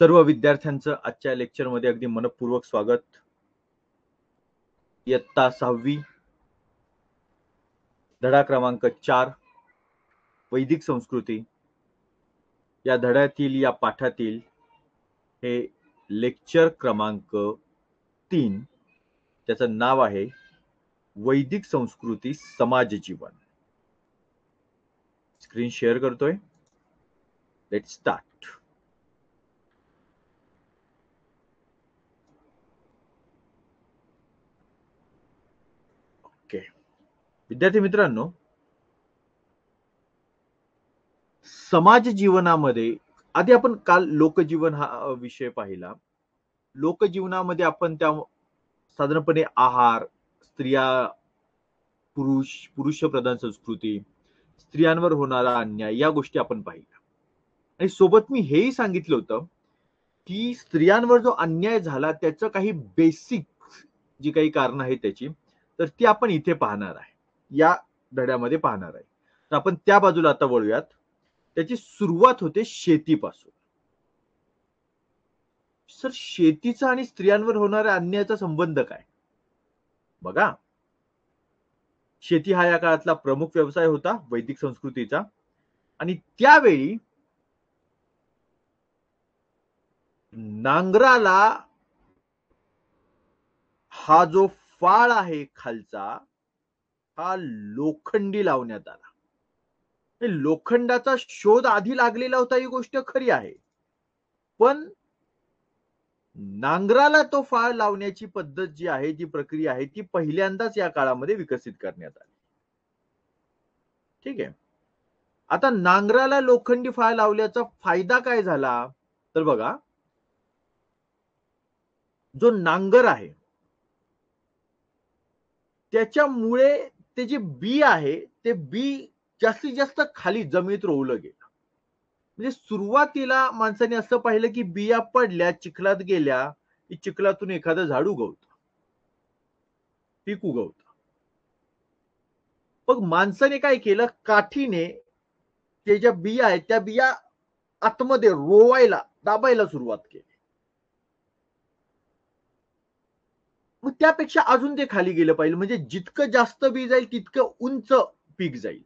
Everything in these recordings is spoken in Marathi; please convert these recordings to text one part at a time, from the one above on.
सर्व विद्यार्थ्यांचं आजच्या लेक्चरमध्ये अगदी मनपूर्वक स्वागत. इयत्ता 6वी धडा क्रमांक 4 वैदिक संस्कृती या धड्यातील या पाठातील हे लेक्चर क्रमांक 3 त्याचं नाव आहे वैदिक संस्कृती समाज जीवन. स्क्रीन शेअर करतोय. Let's start. ओके विद्यार्थी मित्रांनो, समाज जीवनामध्ये आधी आपण काल लोकजीवन हा विषय पाहिला. लोकजीवनामध्ये आपण त्या साधारणपणे आहार, स्त्रिया पुरुष प्रधान संस्कृती, स्त्रियांवर होणारा अन्याय या गोष्टी आपण पाहिल्या. आणि सोबत मी हेही सांगितलं होतं की स्त्रियांवर जो अन्याय झाला त्याचं काही बेसिक जी काही कारण आहे त्याची, तर ती आपण इथे पाहणार आहे, या धड्यामध्ये पाहणार आहे. तर आपण त्या बाजूला आता वळूयात. त्याची सुरुवात होते शेतीपासून. सर, शेतीचा आणि स्त्रियांवर होणाऱ्या अन्यायाचा संबंध काय? बघा, शेती हा या काळातला प्रमुख व्यवसाय होता वैदिक संस्कृतीचा. आणि त्यावेळी नांगराला हा जो फाळ आहे खालचा, हा लोखंडी लावण्यात आला. लोखंडाचा शोध आधी लागलेला होता ही गोष्ट खरी आहे, पण नांगराला तो फाळ लावण्याची पद्धत जी आहे, जी प्रक्रिया आहे, ती पहिल्यांदाच या काळामध्ये विकसित करण्यात आली. ठीक आहे. आता नांगराला लोखंडी फाळ लावल्याचा फायदा काय झाला? तर बघा, जो नांगर आहे त्याच्यामुळे ते जे बी आहे ते बी जास्तीत जास्त खाली जमिनीत रोवलं गेलं. म्हणजे सुरुवातीला माणसाने असं पाहिलं की बिया पडल्या, चिखलात गेल्या की चिखलातून एखादं झाड उगवतं, पीक उगवतं. मग माणसाने काय केलं, काठीने ते ज्या बिया आहेत त्या बिया आतमध्ये रोवायला, दाबायला सुरुवात केली. मग त्यापेक्षा अजून ते खाली गेलं पाहिजे, म्हणजे जितकं जास्त बी जाईल तितकं उंच पीक जाईल.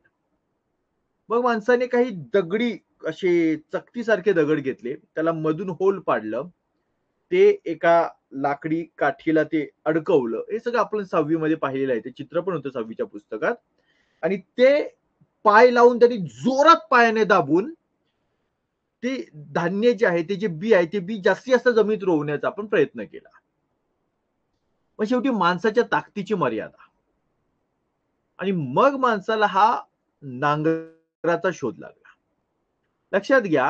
मग माणसाने काही दगडी असे चकतीसारखे दगड घेतले, त्याला मधून होल पाडलं, ते एका लाकडी काठीला ते अडकवलं. हे सगळं आपण 6वी मध्ये पाहिलेलं आहे, ते चित्र पण होतं 6वीच्या पुस्तकात. आणि ते पाय लावून त्यांनी जोरात पायाने दाबून ते धान्य जे आहे, ते जे बी आहे, ते बी जास्तीत जास्त जमिनीत रोवण्याचा आपण प्रयत्न केला. मग शेवटी माणसाच्या ताकदीची मर्यादा, आणि मग माणसाला हा नांगराचा शोध लागला. लक्षात घ्या,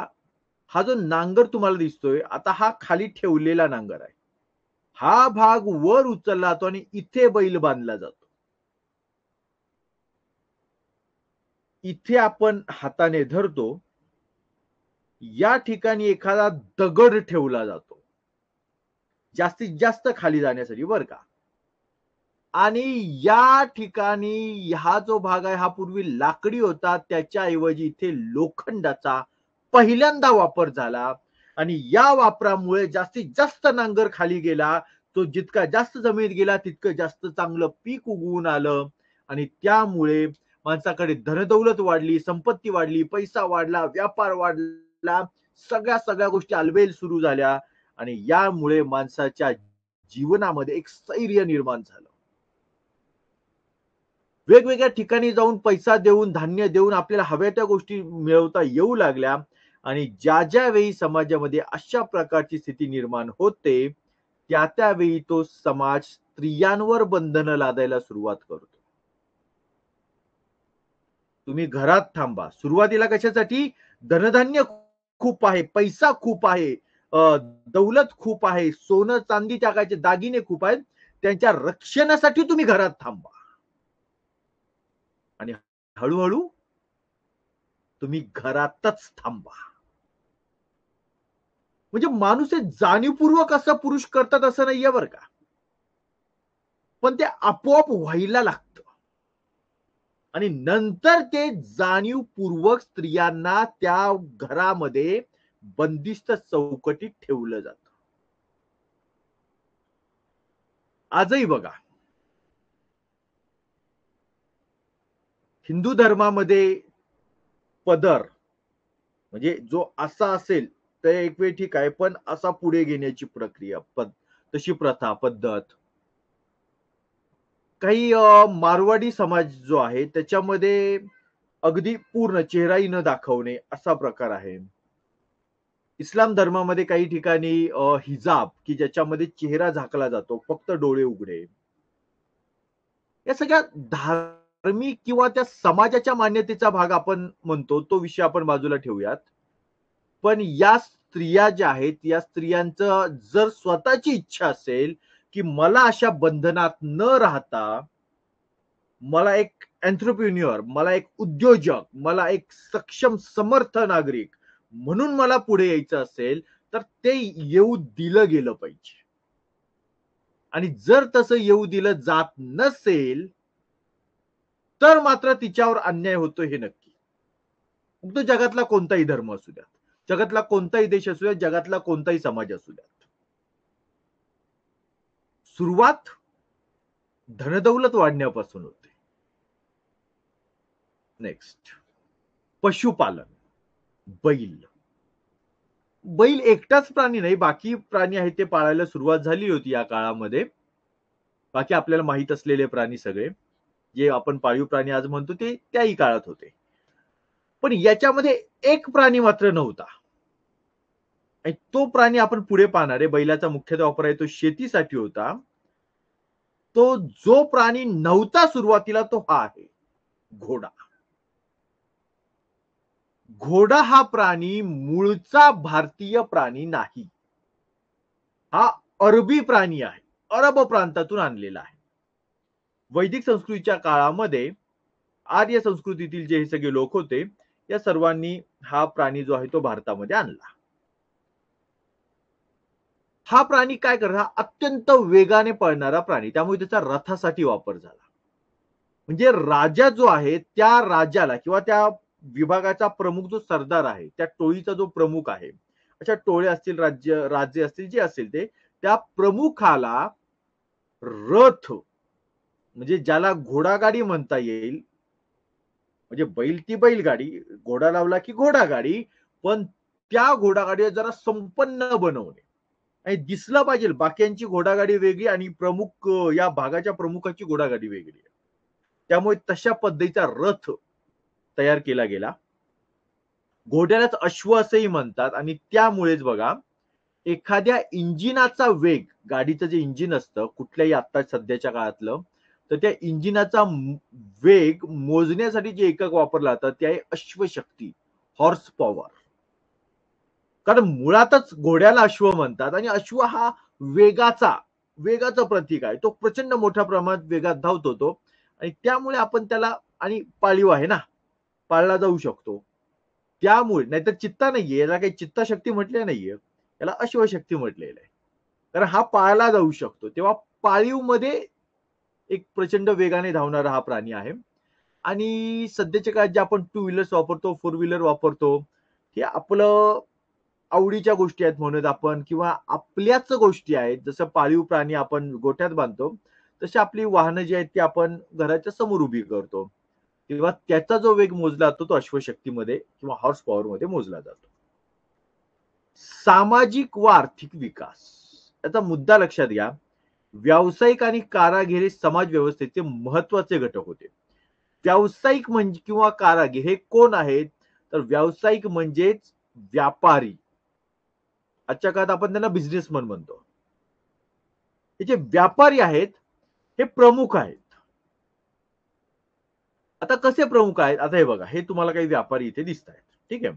हा जो नांगर तुम्हाला दिसतोय आता, हा खाली ठेवलेला नांगर आहे. हा भाग वर उचलला जातो आणि इथे बैल बांधला जातो. इथे आपण हाताने धरतो, या ठिकाणी एखादा दगड ठेवला जातो जास्तीत जास्त खाली जाण्यासाठी, बर का. आणि या ठिकाणी हा जो भाग आहे हा पूर्वी लाकडी होता, त्याच्याऐवजी इथे लोखंडाचा पहिल्यांदा वापर झाला. आणि या वापरामुळे जास्तीत जास्त नांगर खाली गेला. तो जितका जास्त जमिनीत गेला तितकं जास्त चांगलं पीक उगवून आलं. आणि त्यामुळे माणसाकडे धनदौलत वाढली, संपत्ती वाढली, पैसा वाढला, व्यापार वाढला, सगळ्या गोष्टी आलबेल सुरू झाल्या. आणि यामुळे माणसाच्या जीवनामध्ये एक स्थैर्य निर्माण झालं. वेगवेगळ्या ठिकाणी जाऊन पैसा देऊन, धान्य देऊन आपल्याला हव्या त्या गोष्टी मिळवता येऊ लागल्या. आणि ज्या वेळी समाजामध्ये अशा प्रकारची स्थिती निर्माण होते, त्यावेळी तो समाज स्त्रियांवर बंधनं लादायला सुरुवात करतो. तुम्ही घरात थांबा. सुरुवातीला कशासाठी? धनधान्य खूप आहे, पैसा खूप आहे, दौलत खूप आहे, सोनं चांदी टाकायचे दागिने खूप आहेत, त्यांच्या रक्षणासाठी तुम्ही घरात थांबा. आणि हळूहळू तुम्ही घरातच थांबा. म्हणजे माणूस हे जाणीवपूर्वक असं पुरुष करतात असं नाहीये बरं का, पण ते आपोआप व्हायला लागतं. आणि नंतर ते जाणीवपूर्वक स्त्रियांना त्या घरामध्ये बंदिस्त चौकटीत ठेवलं जातं. आजही बघा, हिंदू धर्मामध्ये पदर म्हणजे जो असा असेल तर एक वेळ ठीक आहे, पण असा पुढे घेण्याची प्रक्रिया तशी प्रथा पद्धत काही मारवाडी समाज जो आहे त्याच्यामध्ये अगदी पूर्ण चेहराही न दाखवणे असा प्रकार आहे. इस्लाम धर्मामध्ये काही ठिकाणी हिजाब की ज्याच्यामध्ये चेहरा झाकला जातो, फक्त डोळे उघडे. या सगळ्या धार्मिक किंवा त्या समाजाच्या मान्यतेचा भाग आपण म्हणतो, तो विषय आपण बाजूला ठेवूयात. पण या स्त्रिया ज्या आहेत, या स्त्रियांचं जर स्वतःची इच्छा असेल, की मला अशा बंधनात न राहता मला एक एंटरप्रेन्युअर, मला एक उद्योजक, मला एक सक्षम समर्थ नागरिक म्हणून मला पुढे यायचं असेल, तर ते येऊ दिलं गेलं पाहिजे. आणि जर तसं येऊ दिलं जात नसेल, तर मात्र तिच्यावर अन्याय होतो हे नक्की. मग तो जगातला कोणताही धर्म असू द्या, जगातला कोणताही देश असू द्या, जगातला कोणताही समाज असू द्या. सुरुवात धनदौलत वाढण्यापासून होते. नेक्स्ट, पशुपालन. बैल. बैल एकटाच प्राणी नाही, बाकी प्राणी आहेत ते पाळायला सुरुवात झाली होती या काळामध्ये. बाकी आपल्याला माहित असलेले प्राणी सगळे, जे आपण पाळीव प्राणी आज म्हणतो, ते त्याही काळात होते. पण याच्यामध्ये एक प्राणी मात्र नव्हता. आणि तो प्राणी आपण पुढे पाहणार आहे. बैलाचा मुख्यतः वापर आहे तो शेतीसाठी होता. तो जो प्राणी नव्हता सुरुवातीला तो हा आहे, घोडा. घोडा हा प्राणी मूळचा भारतीय प्राणी नाही. हा अरबी प्राणी आहे. अरब प्रांतातून आणलेला आहे. वैदिक संस्कृतीच्या काळामध्ये आर्य संस्कृतीतील जे हे सगळे लोक होते, या सर्वांनी हा प्राणी जो आहे तो भारतामध्ये आणला. हा प्राणी काय करत, हा अत्यंत वेगाने पळणारा प्राणी, त्यामुळे त्याचा रथासाठी वापर झाला. म्हणजे राजा जो आहे त्या राजाला किंवा त्या विभागाचा प्रमुख जो सरदार आहे, त्या टोळीचा जो प्रमुख आहे, अशा टोळे असतील, राज्य असतील, जे असेल ते, त्या प्रमुखाला रथ म्हणजे ज्याला घोडागाडी म्हणता येईल, म्हणजे बैल ती बैलगाडी, घोडा लावला की घोडागाडी, पण त्या घोडागाडीला जरा संपन्न बनवणे आणि दिसलं पाहिजे बाकींची घोडागाडी वेगळी आणि प्रमुख या भागाच्या प्रमुखाची घोडागाडी वेगळी. त्यामुळे तशा पद्धतीचा रथ तयार केला गेला. घोड्यालाच अश्व असेही म्हणतात आणि त्यामुळेच बघा, एखाद्या इंजिनाचा वेग, गाडीचं जे इंजिन असतं कुठल्याही आता सध्याच्या काळातलं, तर त्या इंजिनाचा वेग मोजण्यासाठी जे एकक वापरलं जातं ते आहे अश्वशक्ती, हॉर्स पॉवर. कारण मुळातच घोड्याला अश्व म्हणतात आणि अश्व हा वेगाचं प्रतीक आहे. तो प्रचंड मोठ्या प्रमाणात वेगात धावतो तो आणि त्यामुळे आपण त्याला, आणि पाळीव आहे ना, पाळला जाऊ शकतो. त्यामुळे, नाहीतर चित्ता नाहीये, याला काही चित्ताशक्ती म्हटले नाहीये, याला अश्वशक्ती म्हटलेलं आहे. कारण हा पाळला जाऊ शकतो. तेव्हा पाळीव मध्ये एक प्रचंड वेगाने धावणारा हा प्राणी आहे. आणि सध्याच्या काळात जे आपण टू व्हीलर्स वापरतो, फोर व्हीलर वापरतो, हे आपलं आवडीच्या गोष्टी आहेत म्हणून आपण, किंवा आपल्याच गोष्टी आहेत. जसं पाळीव प्राणी आपण गोठ्यात बांधतो, तशी आपली वाहनं जी आहेत ती आपण घराच्या समोर उभी करतो. तेव्हा त्याचा जो वेग मोजला जातो तो अश्वशक्तीमध्ये किंवा हॉर्स पॉवर मध्ये मोजला जातो. सामाजिक व आर्थिक विकास याचा मुद्दा लक्षात घ्या. व्यावसायिक आणि कारागिरी समाज व्यवस्थेचे महत्वाचे घटक होते. व्यावसायिक म्हणजे किंवा कारागीर हे कोण आहेत, तर व्यावसायिक म्हणजेच व्यापारी. आजच्या काळात आपण त्यांना बिझनेसमन म्हणतो. हे जे व्यापारी आहेत हे प्रमुख आहेत. आता कसे प्रमुख आहेत, आता हे बघा, हे तुम्हाला काही व्यापारी इथे दिसत आहेत, ठीक आहे.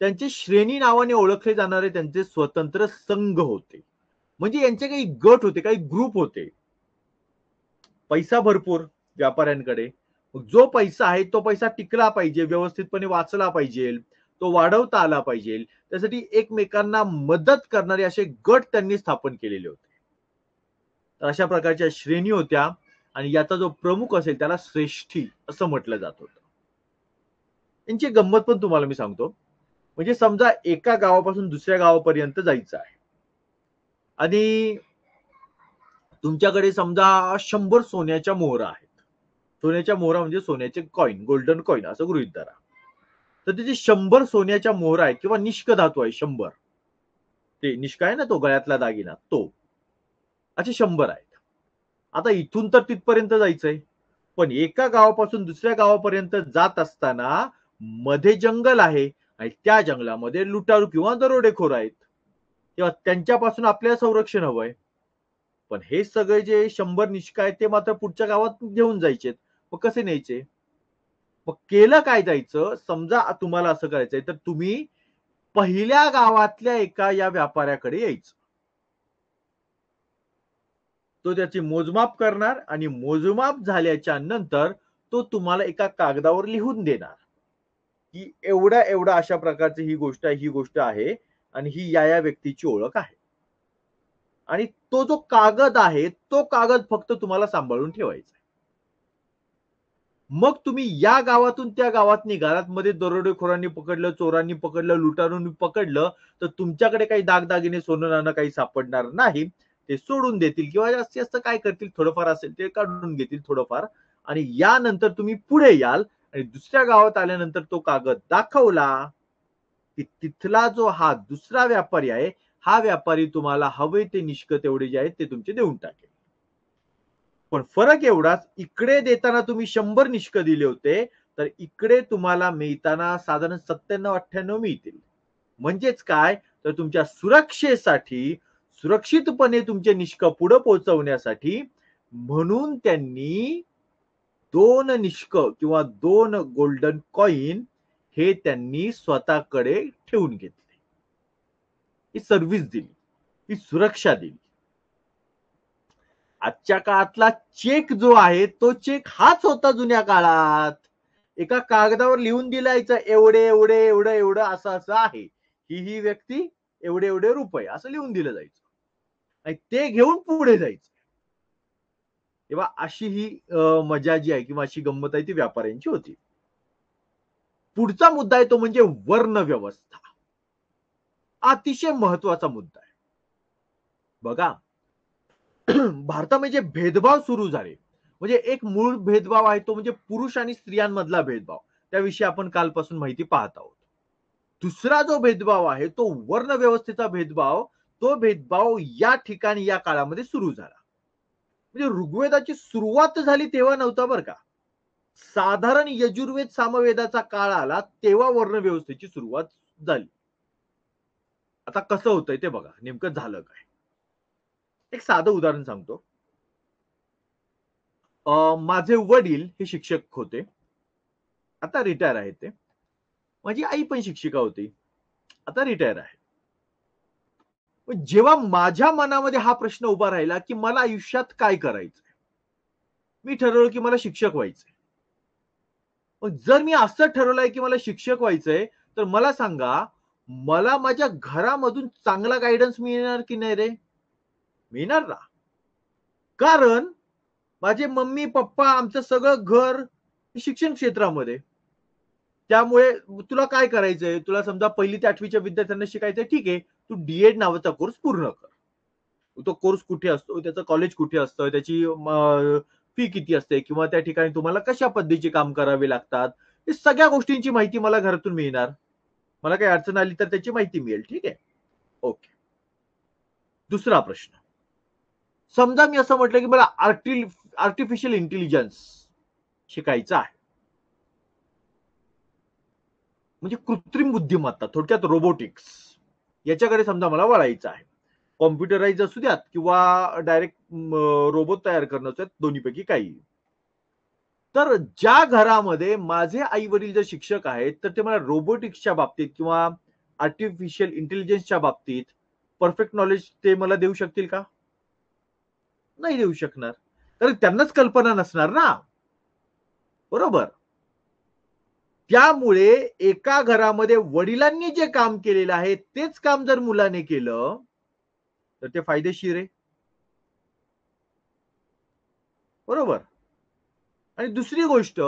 त्यांचे श्रेणी नावाने ओळखले जाणारे त्यांचे स्वतंत्र संघ होते. म्हणजे यांचे काही गट होते, काही ग्रुप होते. पैसा भरपूर व्यापाऱ्यांकडे, जो पैसा आहे तो पैसा टिकला पाहिजे, व्यवस्थितपणे वाचला पाहिजे, तो वाढवता आला पाहिजे, त्यासाठी एकमेकांना मदत करणारे असे गट त्यांनी स्थापन केलेले होते. तर अशा प्रकारच्या श्रेणी होत्या आणि याचा जो प्रमुख असेल त्याला श्रेष्ठी असं म्हटलं जात होतं. यांची गंमत पण तुम्हाला मी सांगतो. म्हणजे समजा एका गावापासून दुसऱ्या गावापर्यंत जायचं आहे आणि तुमच्याकडे समजा 100 सोन्याच्या मोहरा आहेत. सोन्याच्या मोहरा म्हणजे सोन्याचे कॉइन, गोल्डन कॉइन असं गृहीत धरा. तर त्याचे 100 सोन्याच्या मोहरा आहेत किंवा निष्क धातू आहे 100. ते निष्क आहे ना तो गळ्यातला दागिना तो. असे 100 आहेत. आता इथून तर तिथपर्यंत जायचंय. पण एका गावापासून दुसऱ्या गावापर्यंत जात असताना मध्ये जंगल आहे आणि त्या जंगलामध्ये लुटारू किंवा दरोडेखोर आहेत. तेव्हा त्यांच्यापासून आपल्याला संरक्षण हवंय. पण हे सगळे जे 100 निष्का आहेत ते मात्र पुढच्या गावात घेऊन जायचे. मग कसे न्यायचे? मग केलं काय जायचं? समजा तुम्हाला असं करायचंय तर तुम्ही पहिल्या गावातल्या एका या व्यापाऱ्याकडे यायचं. तो त्याची मोजमाप करणार आणि मोजमाप झाल्याच्या नंतर तो तुम्हाला एका कागदावर लिहून देणार की एवढ्या एवढ्या अशा प्रकारची ही गोष्ट आहे आणि ही या व्यक्तीची ओळख आहे. आणि तो जो कागद आहे तो कागद फक्त तुम्हाला सांभाळून ठेवायचा. मग तुम्ही या गावातून त्या गावात निघालात, मध्ये दरोडेखोरांनी पकडलं, चोरांनी पकडलं, लुटारूंनी पकडलं, तर तुमच्याकडे काही दागदागिने, सोनं नाणं काही सापडणार नाही. ते सोडून देतील किंवा जास्तीत जास्त काय करतील, थोडंफार असेल ते काढून घेतील थोडंफार. आणि यानंतर तुम्ही पुढे याल आणि दुसऱ्या गावात आल्यानंतर तो कागद दाखवला की तिथला जो हा दुसरा व्यापारी आहे, हा व्यापारी तुम्हाला हवे ते निष्क तेवढे जे आहेत ते तुमचे देऊन टाकेल. पण फरक एवढाच, इकडे देताना तुम्ही 100 निष्क दिले होते, तर इकडे तुम्हाला मिळताना साधारण 97-98 मिळतील. म्हणजेच काय, तर तुमच्या सुरक्षेसाठी, सुरक्षितपणे तुमचे निष्क पुढे पोहोचवण्यासाठी म्हणून त्यांनी 2 निष्क किंवा 2 गोल्डन कॉइन हे त्यांनी स्वतःकडे ठेवून घेतले. ही सर्व्हिस दिली, ही सुरक्षा दिली. आजच्या काळातला चेक जो आहे तो चेक हाच होता जुन्या काळात. एका कागदावर लिहून दिलायचं एवढे एवढे एवढं एवढं असं असं आहे. ही व्यक्ती एवढे एवढे रुपये असं लिहून दिलं जायचं आणि ते घेऊन पुढे जायचं. तेव्हा अशी ही मजा जी आहे किंवा अशी गंमत आहे ती व्यापाऱ्यांची होती. पुढचा मुद्दा आहे तो म्हणजे वर्ण व्यवस्था. अतिशय महत्वाचा मुद्दा आहे. बघा भारतामध्ये जे भेदभाव सुरू झाले, म्हणजे एक मूळ भेदभाव आहे तो म्हणजे पुरुष आणि स्त्रियांमधला भेदभाव. त्याविषयी आपण कालपासून माहिती पाहत आहोत. दुसरा जो भेदभाव आहे तो वर्ण व्यवस्थेचा भेदभाव, तो भेदभाव या ठिकाणी या काळामध्ये सुरू झाला. म्हणजे ऋग्वेदाची सुरुवात झाली तेव्हा नव्हता बरं का. साधारण यजुर्वेद सामवेदाचा काळ आला तेव्हा वर्ण व्यवस्थेची सुरुवात झाली. आता कसं होतंय ते बघा, नेमकं झालं काय. एक साधं उदाहरण सांगतो. माझे वडील हे शिक्षक होते. आता रिटायर आहेत ते. माझी आई पण शिक्षिका होती. आता रिटायर आहे. जेव्हा माझ्या मनामध्ये हा प्रश्न उभा राहिला, की मला आयुष्यात काय करायचं? मी ठरवलं, की मला शिक्षक व्हायचंय. मग जर मी असं ठरवलंय, की मला शिक्षक व्हायचंय, तर मला सांगा, मला माझ्या घरामधून चांगला गाईडन्स मिळणार की नाही रे? मिळणार ना. कारण माझे मम्मी, पप्पा आमचं सगळं घर शिक्षण क्षेत्रामध्ये. त्यामुळे तुला काय करायचंय? तुला समजा 1ली ते 8वीच्या विद्यार्थ्यांना शिकायचंय, ठीक आहे. तू डी नावाचा कोर्स पूर्ण कर. तो कोर्स कुठे असतो? त्याचं कॉलेज कुठे असतं? त्याची फी किती असते? किंवा त्या ठिकाणी तुम्हाला कशा पद्धतीचे काम करावे लागतात? हे सगळ्या गोष्टींची माहिती मला घरातून मिळणार. मला काही अडचण आली तर त्याची माहिती मिळेल. ठीक आहे. ओके. दुसरा प्रश्न. समजा मी असं म्हटलं, की मला आर्टिफिशियल इंटेलिजन्स शिकायचं आहे. म्हणजे कृत्रिम बुद्धिमत्ता, थोडक्यात रोबोटिक्स. याच्याकडे समजा मला वळायचं आहे. कॉम्प्युटराइज असू द्यात किंवा डायरेक्ट रोबोट तयार करणं असू द्यात, दोन्हीपैकी काही. तर ज्या घरामध्ये माझे आई वडील जर शिक्षक आहेत, तर ते मला रोबोटिक्सच्या बाबतीत किंवा आर्टिफिशियल इंटेलिजन्सच्या बाबतीत परफेक्ट नॉलेज ते मला देऊ शकतील का? नाही देऊ शकणार. कारण त्यांनाच कल्पना नसणार ना. बरोबर. त्यामुळे एका घरामध्ये वडिलांनी जे काम केलेलं आहे तेच काम जर मुलाने केलं तर ते फायदेशीर आहे. बरोबर. आणि दुसरी गोष्ट,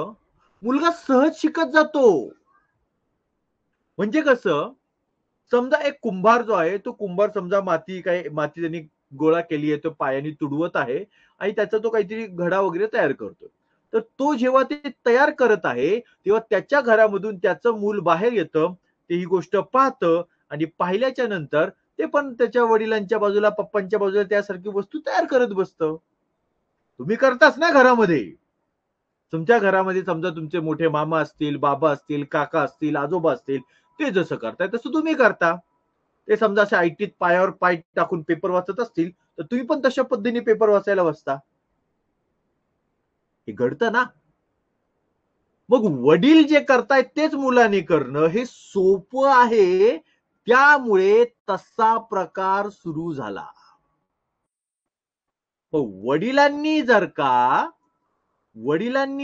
मुलगा सहज शिकत जातो. म्हणजे कसं, समजा एक कुंभार जो आहे, तो कुंभार समजा माती त्यांनी गोळा केली आहे, तो पायाने तुडवत आहे आणि त्याचा तो काहीतरी घडा वगैरे तयार करतो. तर तो जेव्हा ते तयार करत आहे, तेव्हा त्याच्या घरामधून त्याचं मूल बाहेर येतं. ते ही गोष्ट पाहतं आणि पाहिल्याच्या नंतर ते पण त्याच्या वडिलांच्या बाजूला, पप्पांच्या बाजूला त्यासारखी वस्तू तयार करत बसतं. तुम्ही करताच ना घरामध्ये. तुमच्या घरामध्ये समजा तुमचे मोठे मामा असतील, बाबा असतील, काका असतील, आजोबा असतील, ते जसं करताय तसं तुम्ही करता. ते समजा अशा ऐटीत पायावर पाय टाकून पेपर वाचत असतील, तर तुम्ही पण तशा पद्धतीने पेपर वाचायला बसता. हे घडतं ना. मग वडील जे करतायत तेच मुलांनी करणं हे सोपं आहे. त्यामुळे तसा प्रकार सुरू झाला. वडिलांनी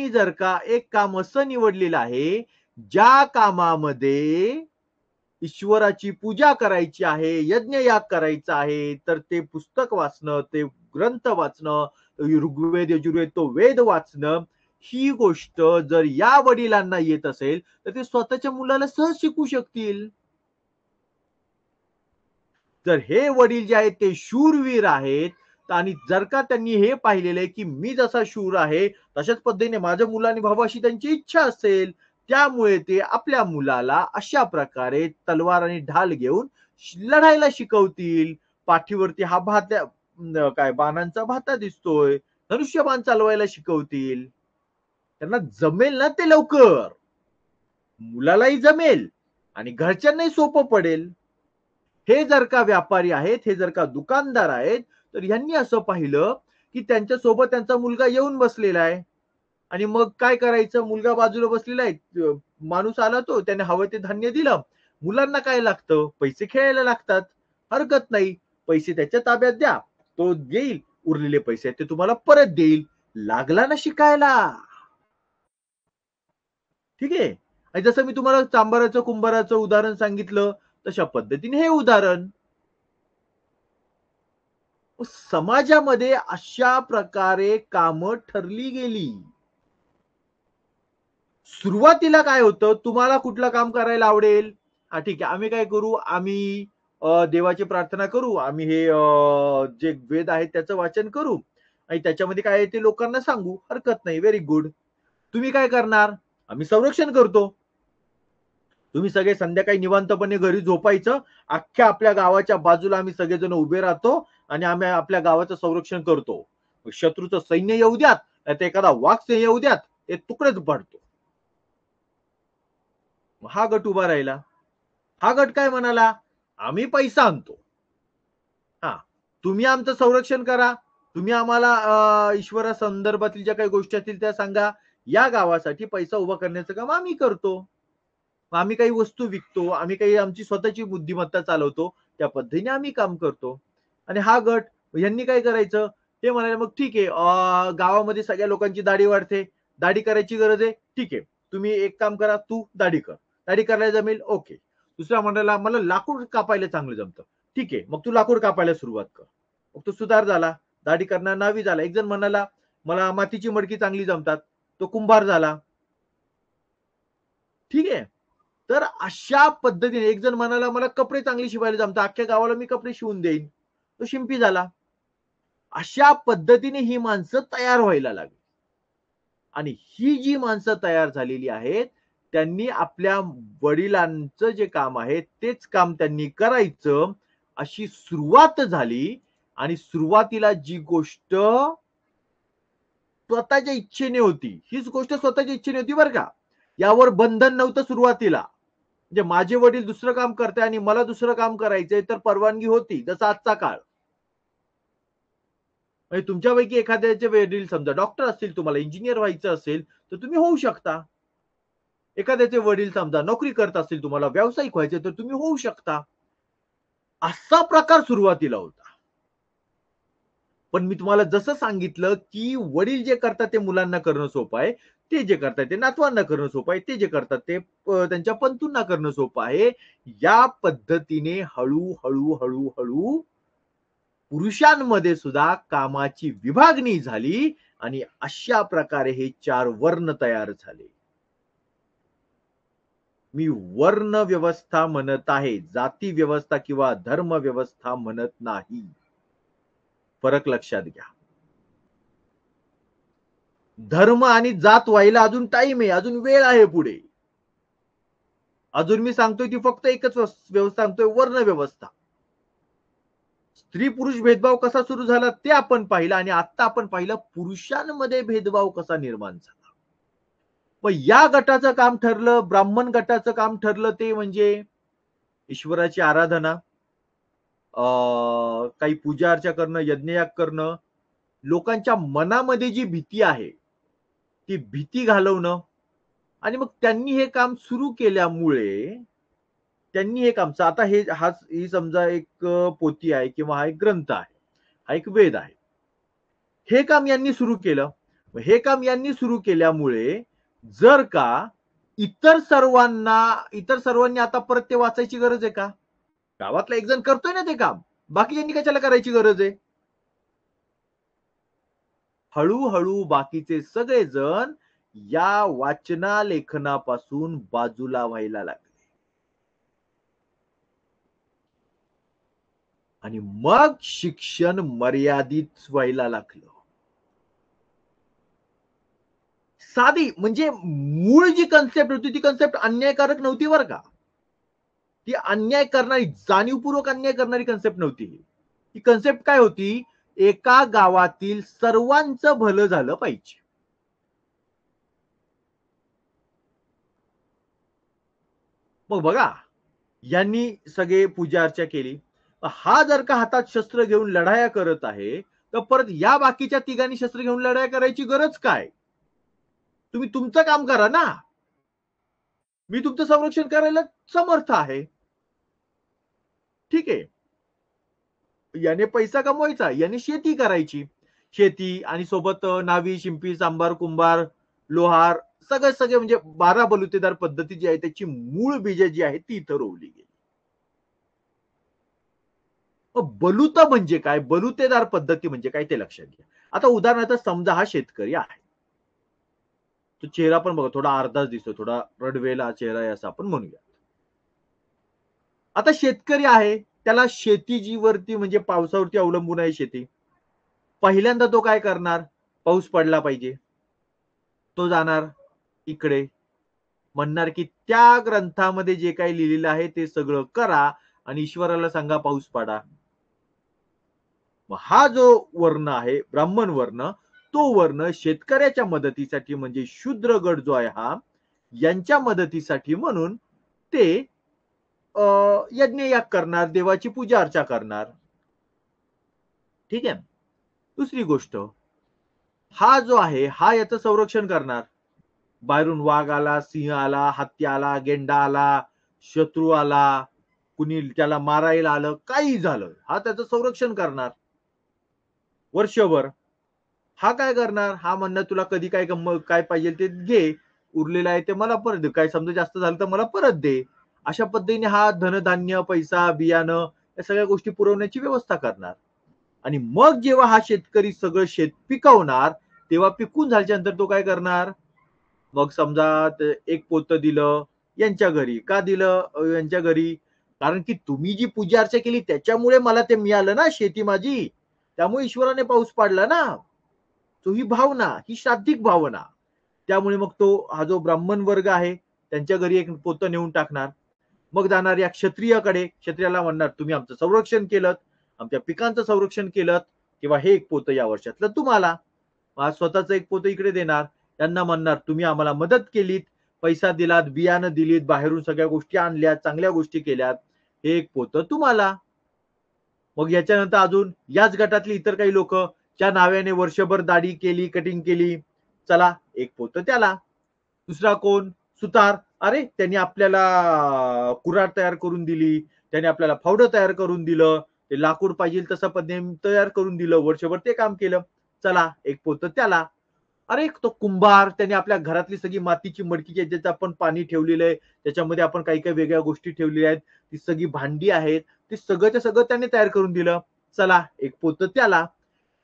जर का एक काम असं निवडलेलं आहे, ज्या कामामध्ये ईश्वराची पूजा करायची आहे, यज्ञयाग करायचा आहे, तर ते पुस्तक वाचणं, ते ग्रंथ वाचणं, ऋग्वेद, यजुर्वेद तो वेद वाचणं, ही गोष्ट जर या वडिलांना येत असेल, तर ते स्वतःच्या मुलाला सहज शिकू शकतील. तर हे वडील जे आहेत ते शूरवीर आहेत. आणि जर का त्यांनी हे पाहिलेलं आहे, की मी जसा शूर आहे, तशाच पद्धतीने माझ्या मुलाने व्हावं अशी त्यांची इच्छा असेल. त्यामुळे ते आपल्या मुलाला अशा प्रकारे तलवार आणि ढाल घेऊन लढायला शिकवतील. पाठीवरती हा काय बाणांचा भाता दिसतोय. धनुष्यबाण चालवायला शिकवतील. त्यांना जमेल ना ते लवकर. मुलालाही जमेल आणि घरच्यांनाही सोपं पडेल. हे जर का व्यापारी आहेत, हे जर का दुकानदार आहेत, तर ह्यांनी असं पाहिलं, की त्यांच्या सोबत त्यांचा मुलगा येऊन बसलेला आहे. आणि मग काय करायचं, मुलगा बाजूला बसलेला आहे. माणूस आला तो, त्याने हवं ते धान्य दिलं. मुलांना काय लागतं? पैसे खेळायला लागतात. हरकत नाही. पैसे त्याच्या ताब्यात द्या. तो देईल. उरलेले पैसे ते तुम्हाला परत देईल. लागला ना शिकायला. ठीक आहे. आणि जसं मी तुम्हाला चांभाराचं, कुंभाराचं उदाहरण सांगितलं, तशा पद्धतीने हे उदाहरण. समाजामध्ये अशा प्रकारे कामं ठरली गेली. सुरुवातीला काय होतं, तुम्हाला कुठलं काम करायला आवडेल? हां, ठीक आहे. आम्ही काय करू, आम्ही देवाची प्रार्थना करू. आम्ही हे जे वेद आहेत त्याचं वाचन करू आणि त्याच्यामध्ये काय आहे ते लोकांना सांगू. हरकत नाही. Very good. तुम्ही काय करणार? आम्ही संरक्षण करतो. तुम्ही सगळे संध्याकाळी निवांतपणे घरी झोपायचं. अख्ख्या आपल्या गावाच्या बाजूला आम्ही सगळेजण उभे राहतो आणि आम्ही आपल्या गावाचं संरक्षण करतो. शत्रूचं सैन्य येऊ द्यात, नाहीतर एखादा वाघ येऊ द्यात, ते तुकडेच पाडतो. हा गट उभा राहिला. हा गट काय म्हणाला? आम्ही पैसा आणतो. हा, तुम्ही आमचं संरक्षण करा. तुम्ही आम्हाला ईश्वरा संदर्भातील ज्या काही गोष्टी असतील त्या सांगा. या गावासाठी पैसा उभा करण्याचं काम आम्ही करतो. आम्ही काही वस्तू विकतो, आम्ही काही आमची स्वतःची बुद्धिमत्ता चालवतो. त्या पद्धतीने आम्ही काम करतो. आणि हा गट यांनी काय करायचं? ते म्हणाले मग ठीक आहे, गावामध्ये सगळ्या लोकांची दाढी वाढते. दाढी करायची गरज आहे. ठीक आहे. तुम्ही एक काम करा, तू दाढी कर. दाढी करायला जमेल, ओके. दुसऱ्या म्हणाला मला लाकूड कापायला चांगलं जमतं. ठीक आहे, मग तू लाकूड कापायला सुरुवात कर. मग तो सुधार झाला. दाढी करणार नावी झाला. एक जण म्हणाला मला मातीची मडकी चांगली जमतात. तो कुंभार झाला. ठीक आहे. तर अशा पद्धतीने एक जण म्हणाला मला कपडे चांगले शिवायला जमतात. अख्ख्या गावाला मी कपडे शिवून देईन. तो शिंपी झाला. अशा पद्धतीने ही माणसं तयार व्हायला लागली. आणि ही जी माणसं तयार झालेली आहेत, त्यांनी आपल्या वडिलांचं जे काम आहे, तेच काम त्यांनी करायचं, अशी सुरुवात झाली. आणि सुरुवातीला जी गोष्ट स्वतःच्या इच्छेने होती, हीच गोष्ट स्वतःच्या इच्छेने होती बरं का. यावर बंधन नव्हतं सुरुवातीला. म्हणजे माझे वडील दुसरं काम करताय आणि मला दुसरं काम करायचंय, तर परवानगी होती. जसा आजचा काळ. म्हणजे तुमच्यापैकी एखाद्याचे वडील समजा डॉक्टर असतील, तुम्हाला इंजिनियर व्हायचं असेल, तर तुम्ही होऊ शकता. एखाद्याचे वडील समजा नोकरी करत असतील, तुम्हाला व्यावसायिक व्हायचे तर तुम्ही होऊ शकता. असा प्रकार सुरुवातीला होता. पण मी तुम्हाला जसं सांगितलं, की वडील जे करतात ते मुलांना करणं सोपं आहे. ते जे करतात ते नातवांना करणं सोपं आहे. ते जे करतात ते त्यांच्या पणतूंना करणं सोपं आहे. या पद्धतीने हळू, हळू पुरुषांमध्ये सुद्धा कामाची विभागणी झाली आणि अशा प्रकारे हे 4 वर्ण तयार झाले. मी वर्ण व्यवस्था म्हणत आहे, जाती व्यवस्था किंवा धर्म व्यवस्था म्हणत नाही. फरक लक्षात घ्या. धर्म आणि जात व्हायला अजून टाइम आहे, अजून वेळ आहे पुढे. अजून मी सांगतोय ती फक्त एकच व्यवस्था सांगतोय, वर्ण व्यवस्था. स्त्री पुरुष भेदभाव कसा सुरू झाला ते आपण पाहिलं, आणि आता आपण पाहिलं पुरुषांमध्ये भेदभाव कसा निर्माण झाला. मग या गटाचं काम ठरलं, ब्राह्मण गटाचं काम ठरलं ते म्हणजे ईश्वराची आराधना, काही पूजा अर्चा करणं, यज्ञयाग करणं, लोकांच्या मनामध्ये जी भीती आहे ती भीती घालवणं. आणि मग त्यांनी हे काम सुरू केल्यामुळे त्यांनी हे काम, आता ही समजा एक पोथी आहे किंवा हा एक ग्रंथ आहे, हा एक वेद आहे, हे काम यांनी सुरू केलं. हे काम यांनी सुरू केल्यामुळे जर का इतर सर्वांनी आता परत ते वाचायची गरज आहे का? गावातला एक जण करतोय ना ते काम, बाकीच्यांनी कशाला करायची गरज आहे? हळूहळू बाकीचे सगळेजण या वाचना लेखनापासून बाजूला व्हायला लागले. आणि मग शिक्षण मर्यादित व्हायला लागलं. साधी म्हणजे मूळ जी कन्सेप्ट होती ती कन्सेप्ट अन्यायकारक नव्हती बरं का. ती अन्याय करणारी, जाणीवपूर्वक अन्याय करणारी कन्सेप्ट नव्हती. ती कन्सेप्ट काय होती? एका गावातील सर्वांचं भलं झालं पाहिजे. मग बघा, यांनी सगळे पूजा अर्चा केली. हा जर का हातात शस्त्र घेऊन लढाया करत आहे, तर परत या बाकीच्या तिघांनी शस्त्र घेऊन लढाया करायची गरज काय? तुम्ही तुमचं काम करा ना. मी तुमचं संरक्षण करायला समर्थ आहे. ठीक आहे. याने पैसा कमवायचा, याने शेती करायची. शेती आणि सोबत नावी, शिंपी, सांबार, कुंभार, लोहार, सगळे म्हणजे 12 बलुतेदार पद्धती जी आहे त्याची मूळ बीज जी आहे ती इथं रोवली गेली. बलुत म्हणजे काय, बलुतेदार पद्धती म्हणजे काय ते लक्षात घ्या. आता उदाहरणार्थ समजा हा शेतकरी आहे. तो चेहरा पण बघा थोडा अर्धाच दिसतो, थोडा रडवेला चेहरा आहे असं आपण म्हणूया. आता शेतकरी आहे, त्याला शेतीवरती म्हणजे पावसावरती अवलंबून आहे शेती. पहिल्यांदा तो काय करणार? पाऊस पडला पाहिजे. तो जाणार इकडे, म्हणणार की त्या ग्रंथामध्ये जे काही लिहिलेलं आहे ते सगळं करा आणि ईश्वराला सांगा पाऊस पडा. हा जो वर्ण आहे ब्राह्मण वर्ण, तो वर्ण शेतकऱ्याच्या मदतीसाठी म्हणजे शूद्र गट जो आहे हा, यांच्या मदतीसाठी म्हणून ते यज्ञयाग करणार, देवाची पूजा अर्चा करणार. ठीक आहे. दुसरी गोष्ट, हा जो आहे हा याचं संरक्षण करणार. बाहेरून वाघ आला, सिंह आला, हत्ती आला, गेंडा आला, शत्रू आला, कुणी त्याला मारायला आलं, काही झालं, हा त्याचं संरक्षण करणार वर्षभर. हा काय करणार? हा म्हणणार तुला कधी काय पाहिजे ते घे, उरलेलं आहे ते मला परत दे, काय समजा जास्त झालं तर मला परत दे. अशा पद्धतीने हा धनधान्य, पैसा, बियाणं या सगळ्या गोष्टी पुरवण्याची व्यवस्था करणार. आणि मग जेव्हा हा शेतकरी सगळं शेत पिकवणार, तेव्हा पिकून झाल्याच्या नंतर तो काय करणार? मग समजा एक पोतं दिलं यांच्या घरी, का दिलं यांच्या घरी? कारण की तुम्ही जी पूजा अर्चा केली त्याच्यामुळे मला ते मिळालं ना, शेती माझी. त्यामुळे ईश्वराने पाऊस पाडला ना. तो ही भावना, ही शाब्दिक भावना. त्यामुळे मग तो हा जो ब्राह्मण वर्ग आहे त्यांच्या घरी एक पोतं नेऊन टाकणार. मग जाणार या क्षत्रियाकडे, क्षत्रियाला म्हणणार तुम्ही आमचं संरक्षण केलं, आमच्या पिकांचं संरक्षण केलं, किंवा हे एक पोतं या वर्षातलं तुम्हाला. स्वतःच एक पोतं इकडे देणार. त्यांना म्हणणार तुम्ही आम्हाला मदत केलीत, पैसा दिलात, बियाणं दिलीत, बाहेरून सगळ्या गोष्टी आणल्यात, चांगल्या गोष्टी केल्यात, हे एक पोतं तुम्हाला. मग याच्यानंतर अजून याच गटातली इतर काही लोक ज्या नाव्याने वर्षभर दाढी केली, कटिंग केली, चला एक पोतं त्याला. दुसरा कोण? सुतार. अरे त्यांनी आपल्याला कुऱ्हाड तयार करून दिली, त्याने आपल्याला फावडं तयार करून दिलं, ते लाकूड पाहिजे तसं पद्धतीने तयार करून दिलं, वर्षभर ते काम केलं, चला एक पोतं त्याला. अरे तो कुंभार, त्याने आपल्या घरातली सगळी मातीची मडकी ज्याच्यात आपण पाणी ठेवलेलं आहे, त्याच्यामध्ये आपण काही काही वेगळ्या गोष्टी ठेवलेल्या आहेत, ती सगळी भांडी आहेत, ते सगळंच्या सगळं त्याने तयार करून दिलं, चला एक पोतं त्याला.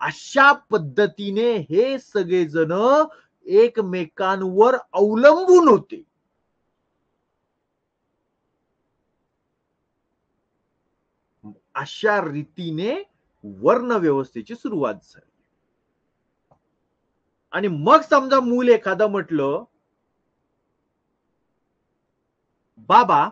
अशा पद्धतीने हे सगळेजण एकमेकांवर अवलंबून होते. अशा रीतीने वर्ण व्यवस्थेची सुरुवात झाली. आणि मग समजा मूल एखादं म्हटलं, बाबा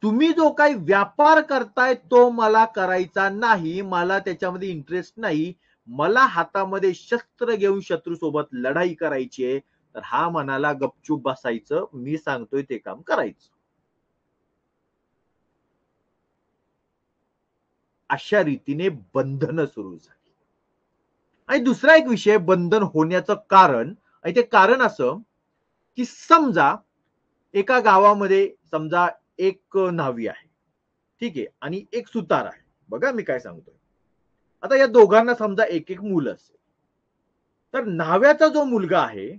तुम्ही जो काही व्यापार करताय तो मला करायचा नाही, मला त्याच्यामध्ये इंटरेस्ट नाही, मला हातामध्ये शस्त्र घेऊन शत्रूसोबत लढाई करायची आहे, तर हा मनाला गपचूप बसायचं, मी सांगतोय ते काम करायचं. अशा रीतीने बंधनं सुरू झाली. आणि दुसरा एक विषय बंधन होण्याचं कारण, आणि ते कारण असं की समजा एका गावामध्ये समजा एक न्हावी आहे, ठीक आहे, आणि एक सुतार आहे. बघा मी काय सांगतोय. आता या दोघांना समजा एक एक मुलं असेल, तर न्हाव्याचा जो मुलगा आहे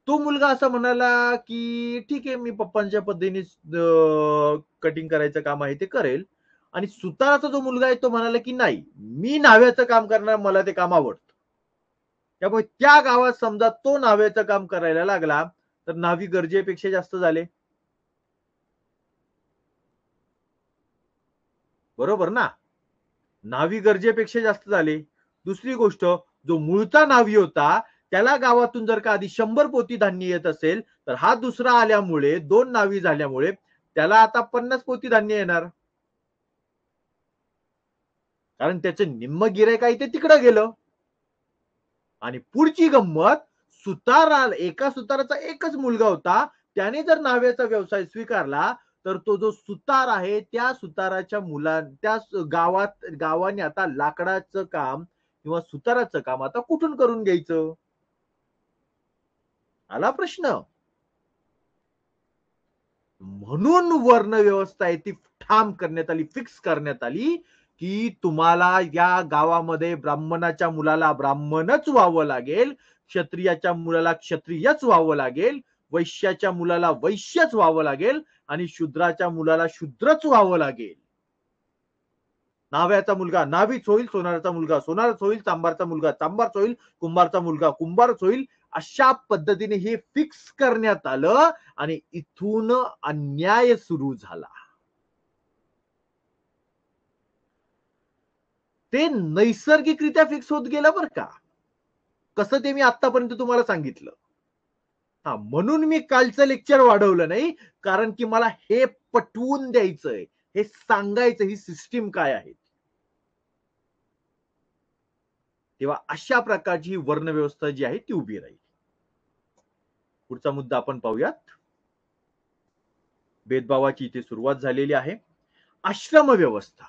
तो मुलगा असं म्हणाला की ठीक आहे, मी पप्पांच्या पद्धतीने कटिंग करायचं काम आहे ते करेल. आणि सुताराचा जो मुलगा आहे तो म्हणाला की नाही, मी न्हाव्याचं काम करणार, मला ते काम आवडतं. त्यामुळे त्या गावात समजा तो न्हाव्याचं काम करायला लागला, तर न्हावी गरजेपेक्षा जास्त झाले. बरोबर ना? न्हावी गरजेपेक्षा जास्त झाले. दुसरी गोष्ट, जो मूळचा न्हावी होता त्याला गावातून जर का आधी 100 पोती धान्य येत असेल, तर हा दुसरा आल्यामुळे 2 न्हावी झाल्यामुळे त्याला आता 50 पोती धान्य येणार. कारण त्याचं निम्म गिराईक आहे ते तिकडे गेलं. आणि पुढची गंमत, एका सुताराचा एकच मुलगा होता, त्याने जर न्हाव्याचा व्यवसाय स्वीकारला, तर तो जो सुतार आहे त्या सुताराच्या त्या गावाने आता लाकडाचं काम किंवा सुताराचं काम आता कुठून करून घ्यायचं? आला प्रश्न. म्हणून वर्ण व्यवस्था आहे ती ठाम करण्यात आली, फिक्स करण्यात आली, की तुम्हाला या गावामध्ये ब्राह्मणाच्या मुलाला ब्राह्मणच व्हावं लागेल, क्षत्रियाच्या मुलाला क्षत्रियच व्हावं लागेल, वैश्याच्या मुलाला वैश्यच व्हावं लागेल, आणि शूद्राच्या मुलाला शूद्रच व्हावं लागेल. न्हाव्याचा मुलगा न्हावीच होईल, सोनाराचा मुलगा सोनारच होईल, चांबारचा मुलगा चांबारच होईल, कुंभारचा मुलगा कुंभारच होईल. अशा पद्धतीने हे फिक्स करण्यात आलं आणि इथून अन्याय सुरू झाला. ते नैसर्गिकरित्या फिक्स होत गेलं बरं का. कसं ते मी आतापर्यंत तुम्हाला सांगितलं. हा, म्हणून मी कालचं लेक्चर वाढवलं नाही, कारण की मला हे पटवून द्यायचंय, हे सांगायचं ही सिस्टीम काय आहे. तेव्हा अशा प्रकारची वर्णव्यवस्था जी आहे ती उभी राहील. पुढचा मुद्दा आपण पाहूयात. भेदभावाची इथे सुरुवात झालेली आहे. आश्रम व्यवस्था.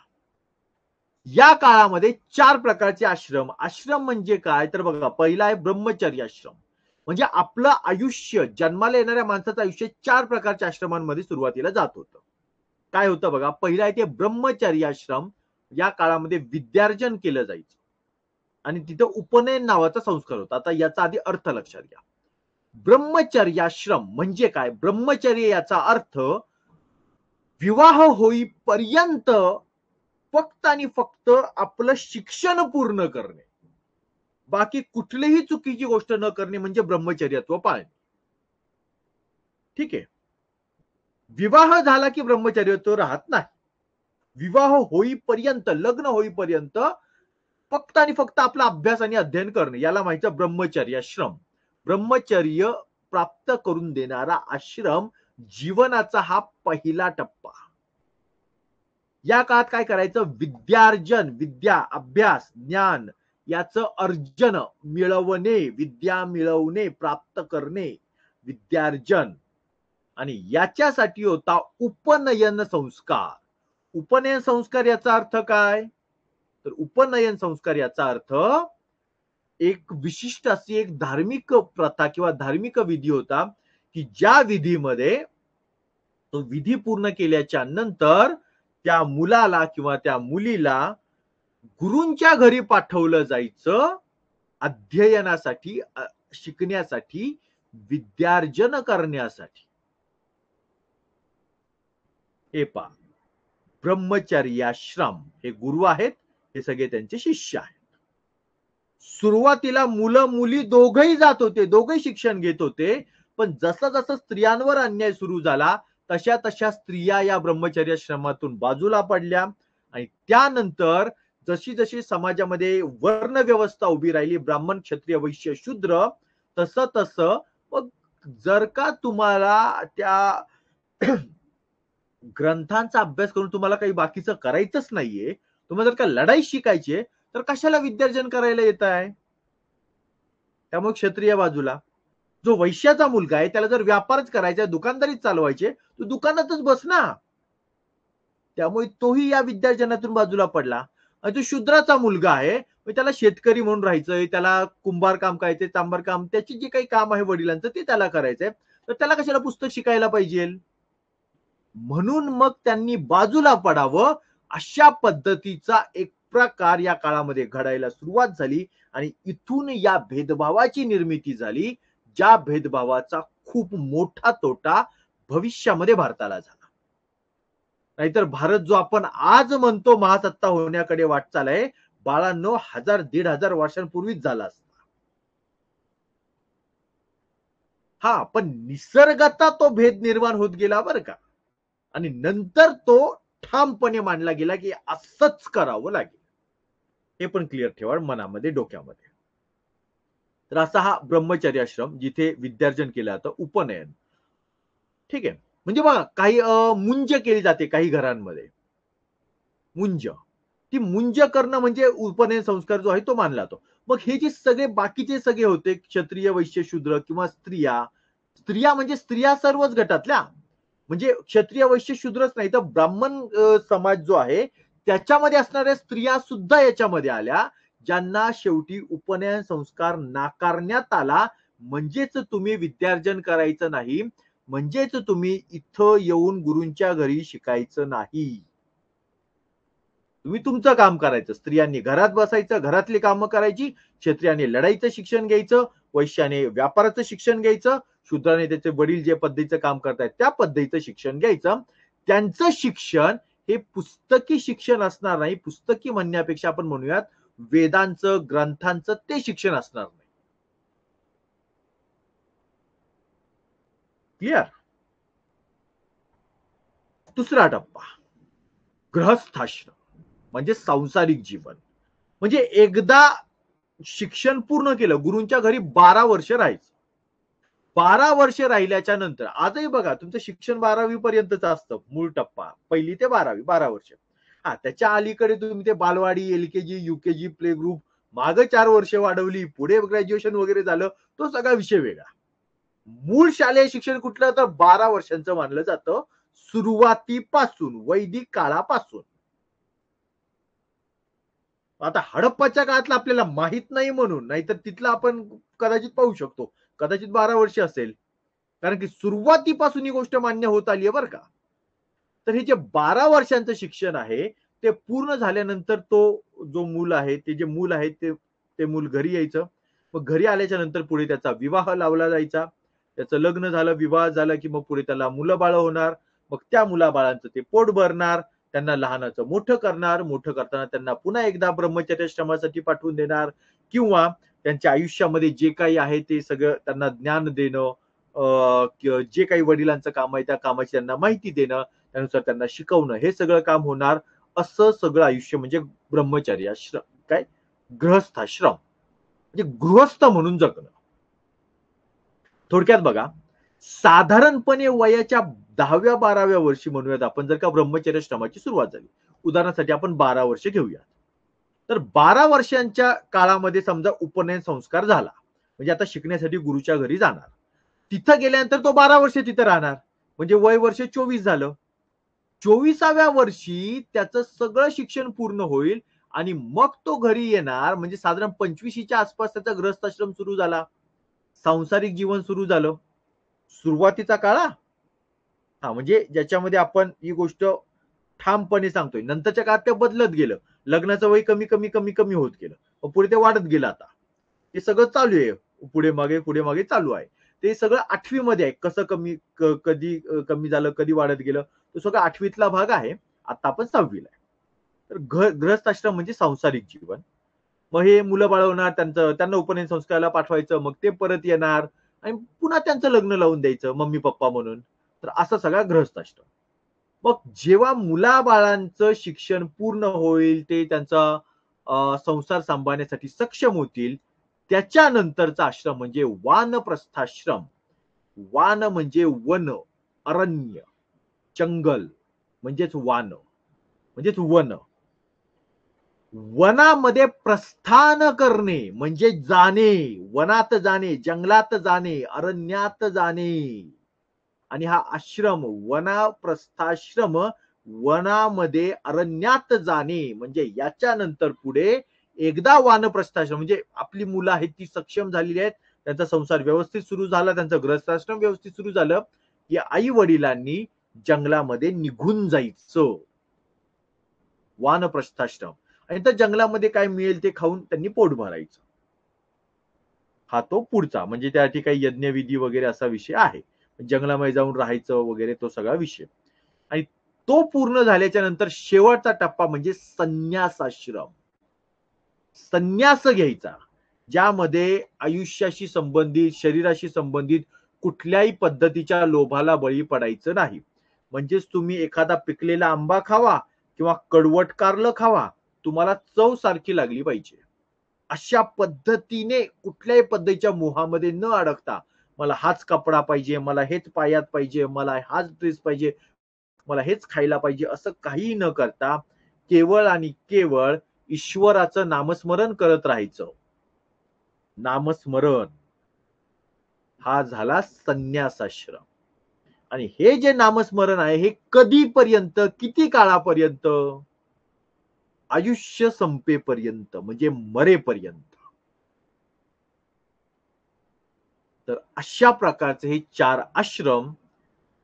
या काळामध्ये 4 प्रकारचे आश्रम. आश्रम म्हणजे काय, तर बघा, पहिला आहे ब्रह्मचर्य आश्रम. म्हणजे आपलं आयुष्य, जन्माला येणाऱ्या माणसाचं आयुष्य 4 प्रकारच्या आश्रमांमध्ये सुरुवातीला जात होतं. काय होतं बघा, पहिला आहे ते ब्रह्मचर्य आश्रम. या काळामध्ये विद्यार्जन केलं जायचं आणि तिथं उपनयन नावाचा संस्कार होता. आता याचा आधी अर्थ लक्षात घ्या. ब्रह्मचर्याश्रम म्हणजे काय? ब्रह्मचर्य याचा अर्थ विवाह होईपर्यंत फक्त आणि फक्त आपलं शिक्षण पूर्ण करणे, बाकी कुठलीही चुकीची गोष्ट न करणे म्हणजे ब्रह्मचर्यत्व पाळणे. ठीक आहे. विवाह झाला की ब्रह्मचर्यत्व राहत नाही. विवाह होईपर्यंत, लग्न होईपर्यंत फक्त आणि फक्त आपला अभ्यास आणि अध्ययन करणे, याला माहिती ब्रह्मचर्याश्रम. ब्रह्मचर्य प्राप्त करून देणारा आश्रम जीवनाचा हा पहिला टप्पा. या काळात काय करायचं? विद्यार्जन, विद्या, अभ्यास, ज्ञान याचं अर्जन, मिळवणे, विद्या मिळवणे, प्राप्त करणे, विद्यार्जन. आणि याच्यासाठी होता उपनयन संस्कार. उपनयन संस्कार याचा अर्थ काय? तर उपनयन संस्कार याचा अर्थ एक विशिष्ट अशी एक धार्मिक प्रथा किंवा धार्मिक विधी होता, की ज्या विधीमध्ये तो विधी पूर्ण केल्याच्या नंतर त्या मुलाला किंवा त्या मुलीला गुरूंच्या घरी पाठवलं जायचं अध्ययनासाठी, शिकण्यासाठी, विद्यार्जन करण्यासाठी. हे पहा, ब्रह्मचर्याश्रम, हे गुरु आहेत, हे सगळे त्यांचे शिष्य आहेत. सुरुवातीला मुलं मुली दोघंही जात होते, दोघंही शिक्षण घेत होते. पण जसं जसं स्त्रियांवर अन्याय सुरू झाला, तशा तशा स्त्रिया या ब्रह्मचर्याश्रमातून बाजूला पडल्या आणि त्यानंतर जशी जशी समाजामध्ये वर्ण व्यवस्था उभी राहिली, ब्राह्मण, क्षत्रिय, वैश्य, शूद्र, तसं तसं मग जर का तुम्हाला त्या ग्रंथांचा अभ्यास करून तुम्हाला काही बाकीचं करायचंच नाहीये, तुम्हाला जर का लढाई शिकायची आहे, तर कशाला विद्यार्जन करायला येत आहे? त्यामुळे क्षत्रिय बाजूला. जो वैश्याचा मुलगा आहे त्याला जर व्यापारच करायचा, दुकानदारीच चालवायचे, तो दुकानातच बस ना. त्यामुळे तोही या विद्यार्जनातून बाजूला पडला. आणि जो शूद्राचा मुलगा आहे, त्याला शेतकरी म्हणून राहायचंय, त्याला कुंभार काम करायचंय, चांभार काम, त्याची जे काही काम आहे वडिलांचं ते त्याला करायचंय. तर त्याला कशाला पुस्तक शिकायला पाहिजे? म्हणून मग त्यांनी बाजूला पडावं, अशा पद्धतीचा एक प्रकार या काळामध्ये घडायला सुरुवात झाली आणि इथून या भेदभावाची निर्मिती झाली, ज्या भेदभावाचा खूप मोठा तोटा भविष्यामध्ये भारताला झाला. नाहीतर भारत जो आपण आज म्हणतो महासत्ता होण्याकडे वाटचाल आहे, बाळांनो 1000-1500 वर्षांपूर्वीच झाला असता. हा, पण निसर्गता तो भेद निर्माण होत गेला बरं का. आणि नंतर तो ठामपणे मांडला गेला की असंच करावं लागेल. हे पण क्लिअर ठेवा मनामध्ये, डोक्यामध्ये. तर असा हा ब्रह्मचर्य आश्रम जिथे विद्यार्जन केलं जातं, उपनयन. ठीक आहे. म्हणजे बघा काही मुंज केली जाते काही घरांमध्ये. मुंज. ती मुंज करणं म्हणजे उपनयन संस्कार जो आहे तो मानला जातो. मग हे जे सगळे बाकीचे सगळे होते क्षत्रिय, वैश्य, शूद्र किंवा स्त्रिया. स्त्रिया म्हणजे स्त्रिया सर्वच गटातल्या. म्हणजे क्षत्रिय, वैश्य, शूद्रच नाही तर ब्राह्मण समाज जो आहे त्याच्यामध्ये असणाऱ्या स्त्रिया सुद्धा याच्यामध्ये आल्या, ज्यांना शेवटी उपनयन संस्कार नाकारण्यात आला. म्हणजेच तुम्ही विद्यार्जन करायचं नाही, म्हणजेच तुम्ही इथं येऊन गुरूंच्या घरी शिकायचं नाही. तुम्ही तुमचं काम करायचं. स्त्रियांनी घरात बसायचं, घरातली कामं करायची, क्षत्रियाने लढाईचं शिक्षण घ्यायचं, वैश्याने व्यापाराचं शिक्षण घ्यायचं, शूद्राने त्याचे वडील जे पद्धतीचं काम करतायत त्या पद्धतीचं शिक्षण घ्यायचं. त्यांचं शिक्षण हे पुस्तकी शिक्षण असणार नाही. पुस्तकी म्हणण्यापेक्षा आपण म्हणूयात वेदांचं, ग्रंथांचं ते शिक्षण असणार नाही. क्लिअर? दुसरा टप्पा, गृहस्थाश्रम म्हणजे सांसारिक जीवन. म्हणजे एकदा शिक्षण पूर्ण केलं, गुरूंच्या घरी 12 वर्ष राहायचं. 12 वर्ष राहिल्याच्या नंतर आजही बघा तुमचं शिक्षण 12वी पर्यंतच असतं, मूळ टप्पा 1ली ते 12वी 12 वर्ष. हा, त्याच्या अलीकडे तुम्ही ते बालवाडी, एलकेजी, युकेजी, प्ले ग्रुप, मागे 4 वर्ष वाढवली, पुढे ग्रॅज्युएशन वगैरे झालं, तो सगळा विषय वेगळा. मूळ शालेय शिक्षण कुठलं तर 12 वर्षांचं मानलं जातं, सुरुवातीपासून, वैदिक काळापासून. आता हडप्पाच्या काळातलं आपल्याला माहित नाही म्हणून, नाहीतर तिथलं आपण कदाचित पाहू शकतो. कदाचित 12 वर्ष असेल. कारण की सुरुवातीपासून ही गोष्ट मान्य होत आली आहे बरं का. तर हे जे 12 वर्षांचं शिक्षण आहे, ते पूर्ण झाल्यानंतर तो जो मूल आहे, ते जे मूल आहे ते मूल घरी यायचं. मग घरी आल्याच्या नंतर पुढे त्याचा विवाह लावला जायचा. त्याचं लग्न झालं, विवाह झाला की मग पुढे त्याला मुलं-बाळं होणार. मग त्या मुलाबाळांचं ते पोट भरणार. त्यांना लहानाचं मोठं करणार. मोठं करताना त्यांना पुन्हा एकदा ब्रह्मचर्याश्रमासाठी पाठवून देणार किंवा त्यांच्या आयुष्यामध्ये जे काही आहे ते सगळं त्यांना ज्ञान देणं, जे काही वडिलांचं काम आहे त्या कामाची त्यांना माहिती देणं, त्यानुसार त्यांना शिकवणं, हे सगळं काम होणार. असं सगळं आयुष्य म्हणजे ब्रह्मचर्याश्रम, काय गृहस्थाश्रम म्हणजे गृहस्थ म्हणून जगणं. थोडक्यात बघा, साधारणपणे वयाच्या 10व्या-12व्या वर्षी म्हणूयात आपण, जर का ब्रह्मचर्याश्रमाची सुरुवात झाली, उदाहरणासाठी आपण 12 वर्ष घेऊया. तर 12 वर्षांच्या काळामध्ये समजा उपनयन संस्कार झाला, म्हणजे आता शिकण्यासाठी गुरुच्या घरी जाणार. तिथं गेल्यानंतर तो 12 वर्ष तिथं राहणार, म्हणजे वय वर्ष 24 झालं. 24व्या वर्षी त्याचं सगळं शिक्षण पूर्ण होईल आणि मग तो घरी येणार, म्हणजे साधारण 25च्या आसपास त्याचा गृहस्थाश्रम सुरू झाला, सांसारिक जीवन सुरू झालं. सुरुवातीचा काळा हा, म्हणजे ज्याच्यामध्ये आपण ही गोष्ट ठामपणे सांगतोय. नंतरच्या काळात ते बदलत गेलं. लग्नाचं वय कमी कमी कमी कमी होत गेलं. पुढे ते वाढत गेलं. आता हे सगळं चालू आहे. पुढे मागे चालू आहे. ते सगळं 8वी मध्ये आहे. कसं कधी कमी झालं, कधी वाढत गेलं, तो सगळं 8वीतला भाग आहे. आता आपण 6वीला आहे. तर गृहस्थाश्रम म्हणजे सांसारिक जीवन. मग हे मुलं बाळवणार, त्यांना उपनयन संस्काराला पाठवायचं, मग ते परत येणार आणि पुन्हा त्यांचं लग्न लावून द्यायचं मम्मी पप्पा म्हणून. तर असा सगळा गृहस्थाश्रम. मग जेव्हा मुलाबाळांचं शिक्षण पूर्ण होईल, ते त्यांचा संसार सांभाळण्यासाठी सक्षम होतील, त्याच्यानंतरचा आश्रम म्हणजे वानप्रस्थाश्रम. वान म्हणजे वन, अरण्य, जंगल म्हणजेच वान, म्हणजेच वन. वनामध्ये प्रस्थान करणे म्हणजे जाणे, वनात जाणे, जंगलात जाणे, अरण्यात जाणे. आणि हा आश्रम वनाप्रस्थाश्रम, वनामध्ये अरण्यात जाणे म्हणजे याच्यानंतर पुढे एकदा वानप्रस्थाश्रम म्हणजे आपली मुलं आहेत ती सक्षम झालेली आहेत, त्यांचा संसार व्यवस्थित सुरू झाला, त्यांचं गृहस्थाश्रम व्यवस्थित सुरू झालं, की आई वडिलांनी जंगलामध्ये निघून जायचं. वानप्रस्थाश्रम. आणि त्या जंगलामध्ये काय मिळेल ते खाऊन त्यांनी पोट भरायचं. हा तो पुढचा म्हणजे त्या ठिकाणी यज्ञविधी वगैरे असा विषय आहे. जंगलामध्ये जाऊन राहायचं वगैरे तो सगळा विषय. आणि तो पूर्ण झाल्याच्या नंतर शेवटचा टप्पा म्हणजे संन्यासाश्रम. संन्यास घ्यायचा, ज्यामध्ये आयुष्याशी संबंधित, शरीराशी संबंधित कुठल्याही पद्धतीच्या लोभाला बळी पडायचं नाही. म्हणजेच तुम्ही एखादा पिकलेला आंबा खावा किंवा कडवट कारलं खावा, तुम्हाला चव सारखी लागली पाहिजे. अशा पद्धतीने कुठल्याही पद्धतीच्या मोहामध्ये न अडकता, मला हाच कपडा पाहिजे, मला हेच पायात पाहिजे, मला हाच ड्रेस पाहिजे, मला हेच खायला पाहिजे, असं काही न करता केवळ आणि केवळ ईश्वराचं नामस्मरण करत राहायचं. नामस्मरण हा झाला संन्यासाश्रम. आणि हे जे नामस्मरण आहे हे कधीपर्यंत, किती काळापर्यंत? आयुष्य संपेपर्यंत म्हणजे मरेपर्यंत. तर अशा प्रकारचे हे 4 आश्रम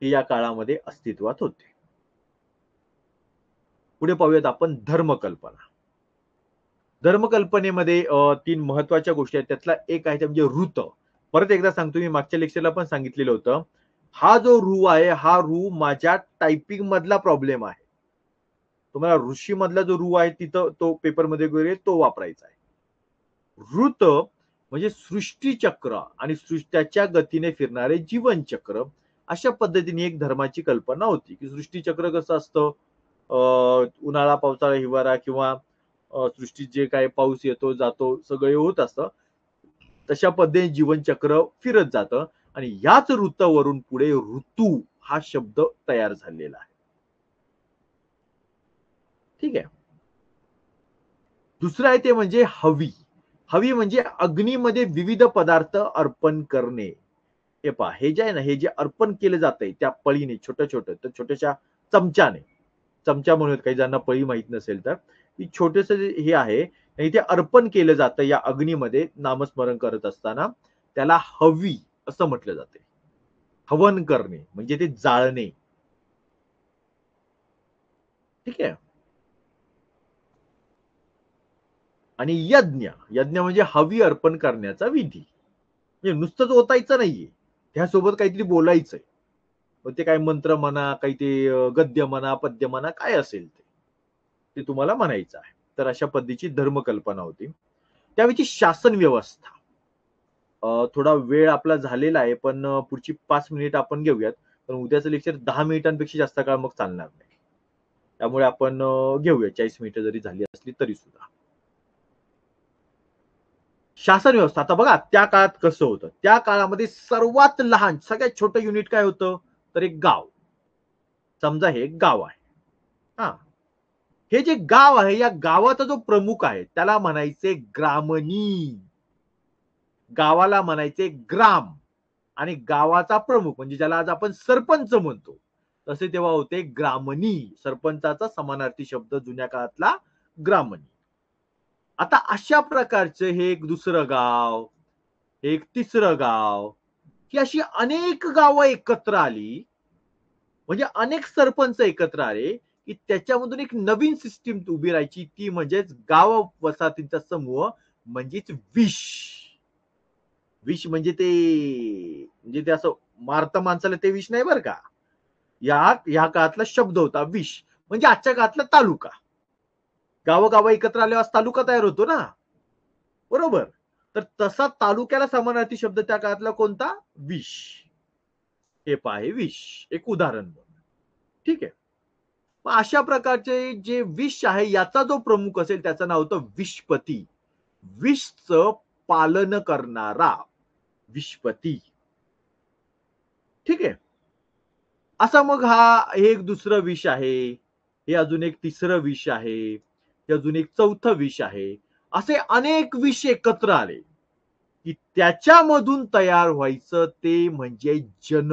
हे या काळामध्ये अस्तित्वात होते. पुढे पाहूयात आपण धर्मकल्पना. धर्मकल्पनेमध्ये 3 महत्त्वाच्या गोष्टी आहेत. त्यातला एक आहे ते म्हणजे ऋत. परत एकदा सांगतो, मी मागच्या लेक्चरला पण सांगितलेलं होतं. हा जो ऋ आहे, हा ऋ माझ्या टायपिंग मधला प्रॉब्लेम आहे. तुम्हाला ऋषी मधला जो ऋ आहे तिथं तो पेपरमध्ये वगैरे तो वापरायचा आहे. ऋत म्हणजे सृष्टीचक्र आणि त्याच्या गतीने फिरणारे जीवनचक्र. अशा पद्धतीने एक धर्माची कल्पना होती, की सृष्टीचक्र कसं असतं, उन्हाळा, पावसाळा, हिवाळा किंवा सृष्टीत जे काही पाऊस येतो जातो सगळे होत असतं, तशा पद्धतीने जीवनचक्र फिरत जातं. आणि याच ऋतूवरून पुढे ऋतू हा शब्द तयार झालेला आहे. ठीक आहे. दुसरं आहे ते म्हणजे हवी. हवी म्हणजे अग्नीमध्ये विविध पदार्थ अर्पण करणे. हे पहा, हे जे आहे ना, हे जे अर्पण केलं जातंय त्या पळीने, छोटं छोटं तर छोट्याशा चमच्याने, चमचा म्हणूयात, काही जणांना पळी माहित नसेल तर, की छोटस हे आहे आणि ते अर्पण केलं जातं या अग्नीमध्ये नामस्मरण करत असताना, त्याला हवी असं म्हटलं जाते. हवन करणे म्हणजे ते जाळणे. ठीक आहे. आणि यज्ञ, यज्ञ म्हणजे हवी अर्पण करण्याचा विधी. म्हणजे नुसतंच ओतायचं नाहीये, त्यासोबत काहीतरी बोलायचंय. मग ते काय मंत्र म्हणा, काही ते गद्य म्हणा, पद्य म्हणा, काय असेल ते ते तुम्हाला म्हणायचं आहे. तर अशा पद्धतीची धर्मकल्पना होती. त्यावेळची शासन व्यवस्था. थोडा वेळ आपला झालेला आहे, पण पुढची 5 मिनिट आपण घेऊयात. पण उद्याचं लेक्चर 10 मिनिटांपेक्षा जास्त काळ मग चालणार नाही. त्यामुळे आपण घेऊया, 40 मिनिटं जरी झाली असली तरी सुद्धा. शासन व्यवस्था. आता बघा त्या काळात कसं होतं. त्या काळामध्ये सर्वात लहान, सगळ्यात छोटं युनिट काय होतं? तर एक गाव. समजा हे एक गाव आहे. हां. हे जे गाव आहे, या गावाचा जो प्रमुख आहे, त्याला म्हणायचे ग्रामनी. गावाला म्हणायचे ग्राम. आणि गावाचा प्रमुख म्हणजे ज्याला आज आपण सरपंच म्हणतो, तसे तेव्हा होते ग्रामनी. सरपंचाचा समानार्थी शब्द जुन्या काळातला ग्रामनी. आता अशा प्रकारचं हे एक दुसरं गाव, एक तिसरं गाव, ही अशी अनेक गावं एकत्र आली, म्हणजे अनेक सरपंच एकत्र आले, की त्याच्यामधून एक नवीन सिस्टीम उभी राहायची, ती म्हणजेच गाव वसाहतींचा समूह, म्हणजेच विश. विष म्हणजे ते असं मारतं माणसाला ते विष नाही बरं का. या काळातला शब्द होता विष. म्हणजे आजच्या काळातला तालुका. गावोगाव एकत्र आल्यावर तालुका तयार होतो ना. बरोबर. तर तसा तालुक्याला समानार्थी शब्द त्या काळातला कोणता? विष. हे पहा, हे विष. एक उदाहरण. ठीक आहे. अशा प्रकारचे जे विष आहे याचा जो प्रमुख असेल त्याचं नाव होतं विषपती. विषचं पालन करणारा विषपती. ठीक आहे. असा मग हे एक दुसरं विष आहे. हे अजून एक तिसरं विष आहे. हे अजून एक चौथं विष आहे. असे अनेक विष एकत्र आले, की त्याच्यामधून तयार व्हायचं ते म्हणजे जन.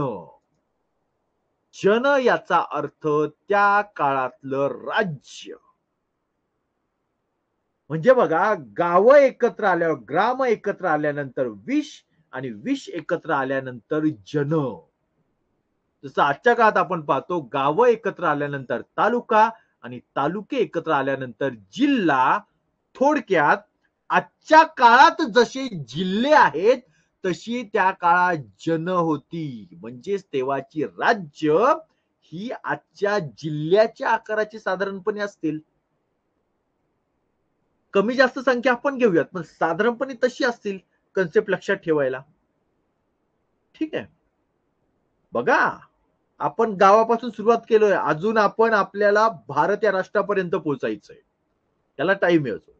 जन याचा अर्थ त्या काळातलं राज्य. म्हणजे बघा, गावं एकत्र आल्यावर, ग्राम एकत्र आल्यानंतर विष आणि विष एकत्र आल्यानंतर जन. जसं आजच्या काळात आपण पाहतो, गावं एकत्र आल्यानंतर तालुका आणि तालुके एकत्र आल्यानंतर जिल्हा. थोडक्यात आजच्या काळात जसे जिल्हे आहेत तशी त्या काळात जन होती. म्हणजेच तेव्हाची राज्य ही आजच्या जिल्ह्याच्या आकाराची साधारणपणे असतील. कमी जास्त संख्या आपण घेऊयात, पण साधारणपणे तशी असतील. कन्सेप्ट लक्षात ठेवायला. ठीक आहे. बघा, आपण गावापासून सुरुवात केलोय, अजून आपल्याला भारत या राष्ट्रापर्यंत पोहोचायचंय. त्याला टाइम आहे अजून.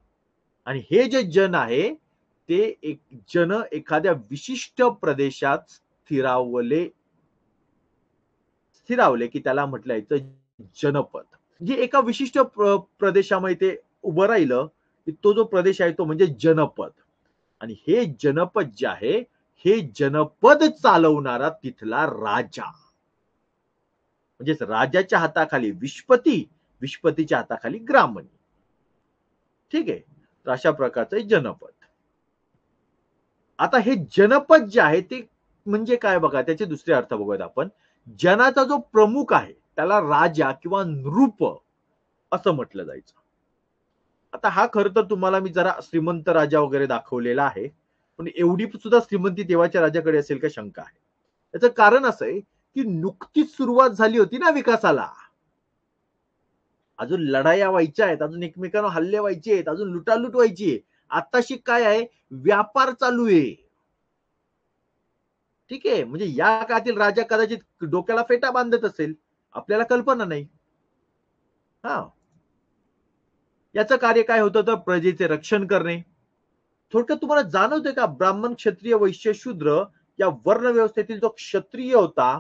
आणि हे जे जन आहे ते एक जन एखाद्या विशिष्ट प्रदेशात स्थिरावले की त्याला म्हटलं जायचं जनपद. जे एका विशिष्ट प्रदेशामध्ये ते उभं राहिलं की तो जो प्रदेश आहे तो म्हणजे जनपद. आणि हे जनपद जे आहे, हे जनपद चालवणारा तिथला राजा. म्हणजेच राजाच्या हाताखाली विषपती, विषपतीच्या हाताखाली ग्रामणी. ठीक आहे. तर अशा प्रकारचं जनपद. आता हे जनपद जे आहे ते म्हणजे काय बघा, त्याचे दुसरे अर्थ बघूयात आपण. जनाचा जो प्रमुख आहे त्याला राजा किंवा नृप असं म्हटलं जायचं. आता हा खरं तर तुम्हाला मी जरा श्रीमंत राजा वगैरे दाखवलेला आहे, पण एवढी सुद्धा श्रीमंती देवाच्या राजाकडे असेल का शंका आहे. याचं कारण असं आहे की नुकतीच सुरुवात झाली होती ना विकासाला. अजून लढाया व्हायच्या आहेत, अजून एकमेकांना हल्ले व्हायचे आहेत, अजून लुटालूट व्हायची आहे. आताशी काय आहे, व्यापार चालू आहे. ठीक आहे. म्हणजे या काळातील राजा कदाचित डोक्याला फेटा बांधत असेल, आपल्याला कल्पना नाही. हा, याचं कार्य काय होतं, तर प्रजेचे रक्षण करणे. थोडक्यात तुम्हाला जाणवते का, ब्राह्मण, क्षत्रिय, वैश्य, शूद्र या वर्ण व्यवस्थेतील जो क्षत्रिय होता,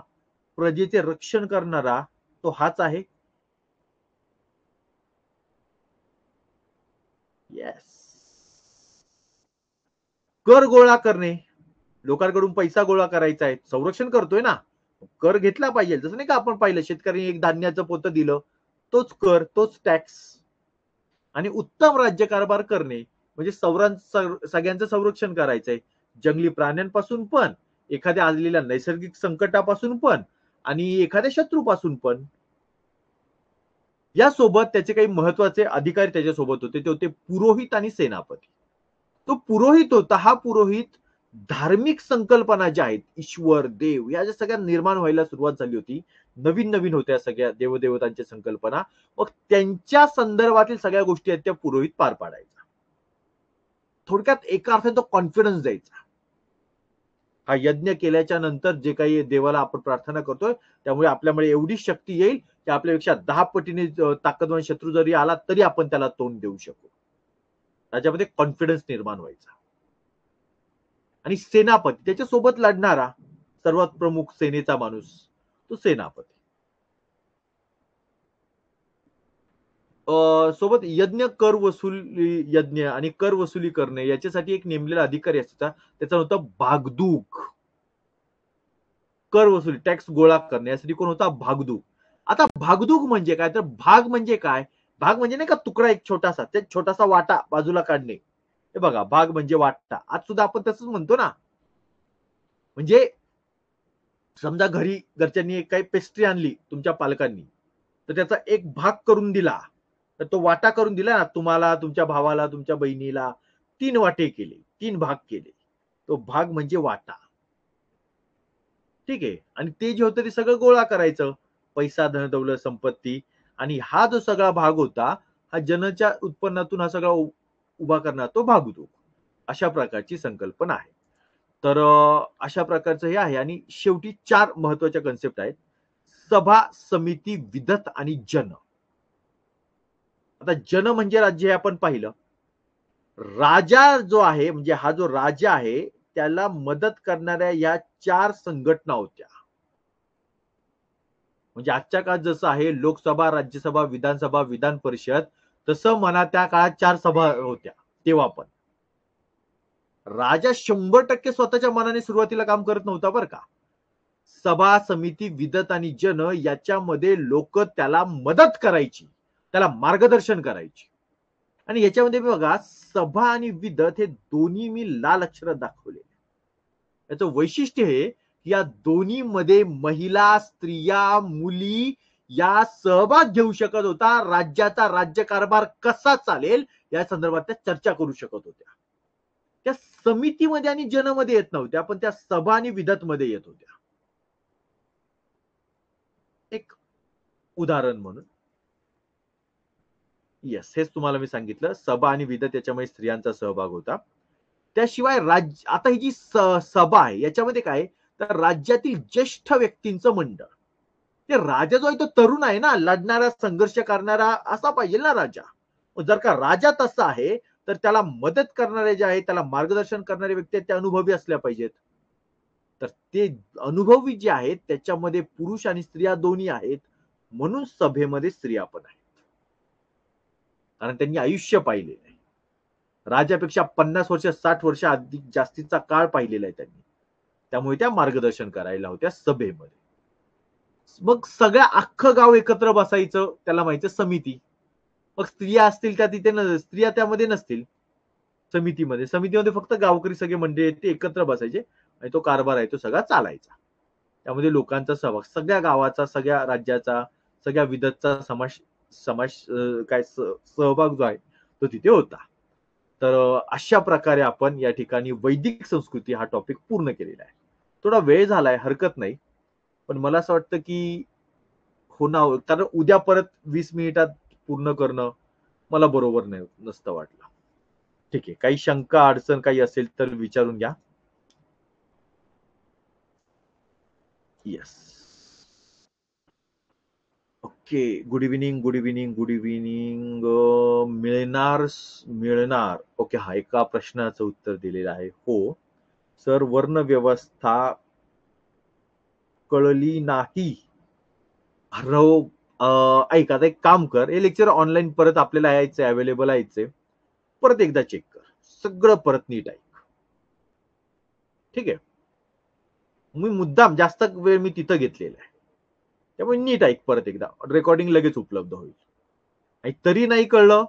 प्रजेचे रक्षण करणारा, तो हाच आहे. येस. कर गोळा करणे, लोकांकडून पैसा गोळा करायचा आहे, संरक्षण करतोय ना, कर घेतला पाहिजे. जसं नाही का आपण पाहिलं, शेतकरी एक धान्याचं पोतं दिलं, तोच कर, तोच टॅक्स. आणि उत्तम राज्यकारभार करणे म्हणजे सगळ्यांचं संरक्षण करायचंय. जंगली प्राण्यांपासून पण, एखाद्या आलेल्या नैसर्गिक संकटापासून पण, आणि एखाद्या शत्रूपासून पण. यासोबत त्याचे काही महत्वाचे अधिकारी त्याच्यासोबत होते, ते होते पुरोहित आणि सेनापती. तो पुरोहित होता. हा पुरोहित धार्मिक संकल्पना ज्या आहेत, ईश्वर, देव, या ज्या सगळ्या निर्माण व्हायला सुरुवात झाली होती, नवीन नवीन होत्या सगळ्या देवदेवतांच्या संकल्पना, मग त्यांच्या संदर्भातील सगळ्या गोष्टी आहेत त्या पुरोहित पार पाडायचा. थोडक्यात एका अर्थाने तो कॉन्फिडन्स द्यायचा. हा यज्ञ केल्याच्या नंतर जे काही देवाला आपण प्रार्थना करतोय, त्यामुळे आपल्यामुळे एवढी शक्ती येईल की आपल्यापेक्षा 10 पटीने ताकदवान शत्रू जरी आला तरी आपण त्याला तोंड देऊ शकू. त्याच्यामध्ये कॉन्फिडन्स निर्माण व्हायचा. आणि सेनापती, त्याच्यासोबत लढणारा सर्वात प्रमुख सेनेचा माणूस, तो सेनापती. सोबत यज्ञ, कर वसुली, यज्ञ आणि कर वसुली करणे याच्यासाठी एक नेमलेला अधिकारी असायचा, त्याचं होतं भागदूक. कर वसुली, टॅक्स गोळा करणे यासाठी कोण होता, भागदूक. आता भागदूक म्हणजे काय, तर भाग म्हणजे काय, भाग म्हणजे नाही का तुकडा एक छोटासा, ते छोटासा वाटा बाजूला काढणे. हे बघा, भाग म्हणजे वाटा. आज सुद्धा आपण तसंच म्हणतो ना. म्हणजे समजा घरच्यांनी एक काही पेस्ट्री आणली तुमच्या पालकांनी, तर त्याचा एक भाग करून दिला, तर तो वाटा करून दिला ना तुम्हाला, तुमच्या भावाला, तुमच्या बहिणीला. 3 वाटे केले, 3 भाग केले, तो भाग म्हणजे वाटा. ठीक आहे. आणि ते जे होतं ते सगळं गोळा करायचं, पैसा, धन, दौलत, संपत्ती. आणि हा जो सगळा भाग होता, हा जनच्या उत्पन्नातून हा सगळा उभा करणार तो भागवतो. अशा प्रकारची संकल्पना आहे. तर अशा प्रकारचं हे आहे. आणि शेवटी 4 महत्वाच्या कन्सेप्ट आहेत: सभा, समिती, विधत आणि जन. आता जन म्हणजे राज्य हे आपण पाहिलं. राजा जो आहे म्हणजे हा जो राजा आहे त्याला मदत करणाऱ्या या 4 संघटना होत्या. म्हणजे आजच्या काळात जसं आहे लोकसभा, राज्यसभा, विधानसभा, विधान परिषद, तसं म्हणा त्या काळात 4 सभा होत्या तेव्हा पण. राजा 100% स्वतःच्या मनाने सुरुवातीला काम करत नव्हता बरं का. सभा, समिती, विदत आणि जन याच्यामध्ये लोक त्याला मदत करायची, त्याला मार्गदर्शन करायची. आणि याच्यामध्ये बघा सभा आणि विदत हे दोन्ही मी लाल अक्षरात दाखवले. याचं वैशिष्ट्य हे या दोन्ही मध्ये महिला, स्त्रिया, मुली या सहभाग घेऊ शकत होता. राज्याचा राज्यकारभार कसा चालेल या संदर्भात त्या चर्चा करू शकत होत्या. त्या समितीमध्ये आणि जनमध्ये येत नव्हत्या, पण त्या सभा आणि विदत मध्ये येत होत्या. एक उदाहरण म्हणून येस, हेच तुम्हाला मी सांगितलं. सभा आणि विदत याच्यामध्ये स्त्रियांचा सहभाग होता. त्याशिवाय राज्य आता ही जी सभा आहे याच्यामध्ये काय तर राज्यातील ज्येष्ठ व्यक्तींचं मंडळ. ते राजा जो आहे तो तरुण आहे ना, लढणारा, संघर्ष करणारा असा पाहिजे ना राजा. जर का राजा तसा आहे तर त्याला मदत करणारे जे आहे, त्याला मार्गदर्शन करणारे व्यक्ती आहेत, ते अनुभवी असल्या पाहिजेत. तर ते अनुभवी जे आहेत त्याच्यामध्ये पुरुष आणि स्त्रिया दोन्ही आहेत. म्हणून सभेमध्ये स्त्रिया पण आहेत. कारण त्यांनी आयुष्य पाहिलेलं आहे. राजापेक्षा 50 वर्ष, 60 वर्ष अधिक जास्तीचा काळ पाहिलेला आहे त्यांनी. त्यामुळे त्या मार्गदर्शन करायला होत्या सभेमध्ये. मग सगळ्या अख्खं गाव एकत्र बसायचं, त्याला माहिती समिती. मग स्त्रिया असतील त्या तिथे, स्त्रिया त्यामध्ये नसतील समितीमध्ये. समितीमध्ये फक्त गावकरी सगळे मंडळी ते एकत्र बसायचे आणि तो कारभार आहे तो सगळा चालायचा. त्यामध्ये लोकांचा सहभाग, सगळ्या गावाचा, सगळ्या राज्याचा, सगळ्या विदतचा समाज समाज काय सहभाग जो आहे तो तिथे होता. तर अशा प्रकारे आपण या ठिकाणी वैदिक संस्कृती हा टॉपिक पूर्ण केलेला आहे. थोडा वेळ झालाय, हरकत नाही, पण मला असं वाटतं की होणार, कारण उद्या परत 20 मिनिटात पूर्ण करणं मला बरोबर नाही नसतं वाटलं. ठीक आहे, काही शंका अडचण काही असेल तर विचारून घ्या. Yes, okay. Good evening, good evening, good evening. मिळणार मिळणार ओके. हा एका प्रश्नाचं उत्तर दिलेलं आहे. हो सर, वर्ण व्यवस्था कळली नाही. ऐक, आता एक काम कर, हे लेक्चर ऑनलाईन परत आपल्याला यायचंय, अवेलेबल यायचंय. परत एकदा चेक कर, सगळं परत नीट ऐक. ठीक आहे. मी मुद्दाम जास्त वेळ मी तिथं घेतलेला आहे, त्यामुळे नीट ऐक परत एकदा. रेकॉर्डिंग लगेच उपलब्ध होईल. आणि तरी नाही कळलं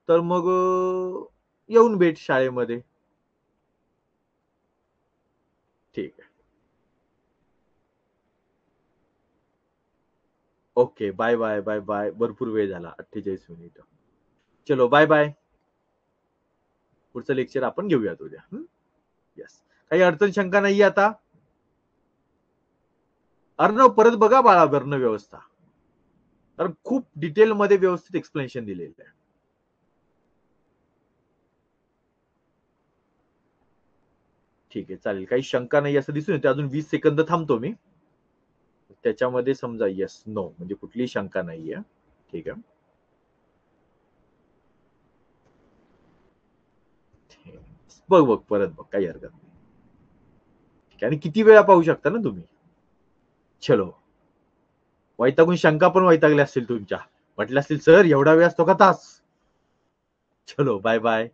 तर मग येऊन भेट शाळेमध्ये. ठीक आहे. Okay, bye bye bye bye. भरपूर वेळ झाला, 48 मिनिट. चलो बाय बाय. पुढचं लेक्चर आपण घेऊयात उद्या. येस, काही अडचण शंका नाहीये आता. अर्णव परत बघा बाळा वर्ण व्यवस्था, कारण खूप डिटेलमध्ये व्यवस्थित एक्सप्लेनेशन दिलेलं आहे. ठीक आहे, चालेल. काही शंका नाही असं दिसून येते. अजून 20 सेकंद थांबतो मी. त्याच्यामध्ये समजा येस नो म्हणजे कुठलीही शंका नाहीये. ठीक आहे. बघ बघ परत बघ, काही हरकत नाही. ठीक आहे. आणि किती वेळा पाहू शकता ना तुम्ही. चलो, वैतागून शंका पण वैतागल्या असतील तुमच्या, म्हटलं असतील सर एवढा वेळ असतो का तास. चलो बाय बाय.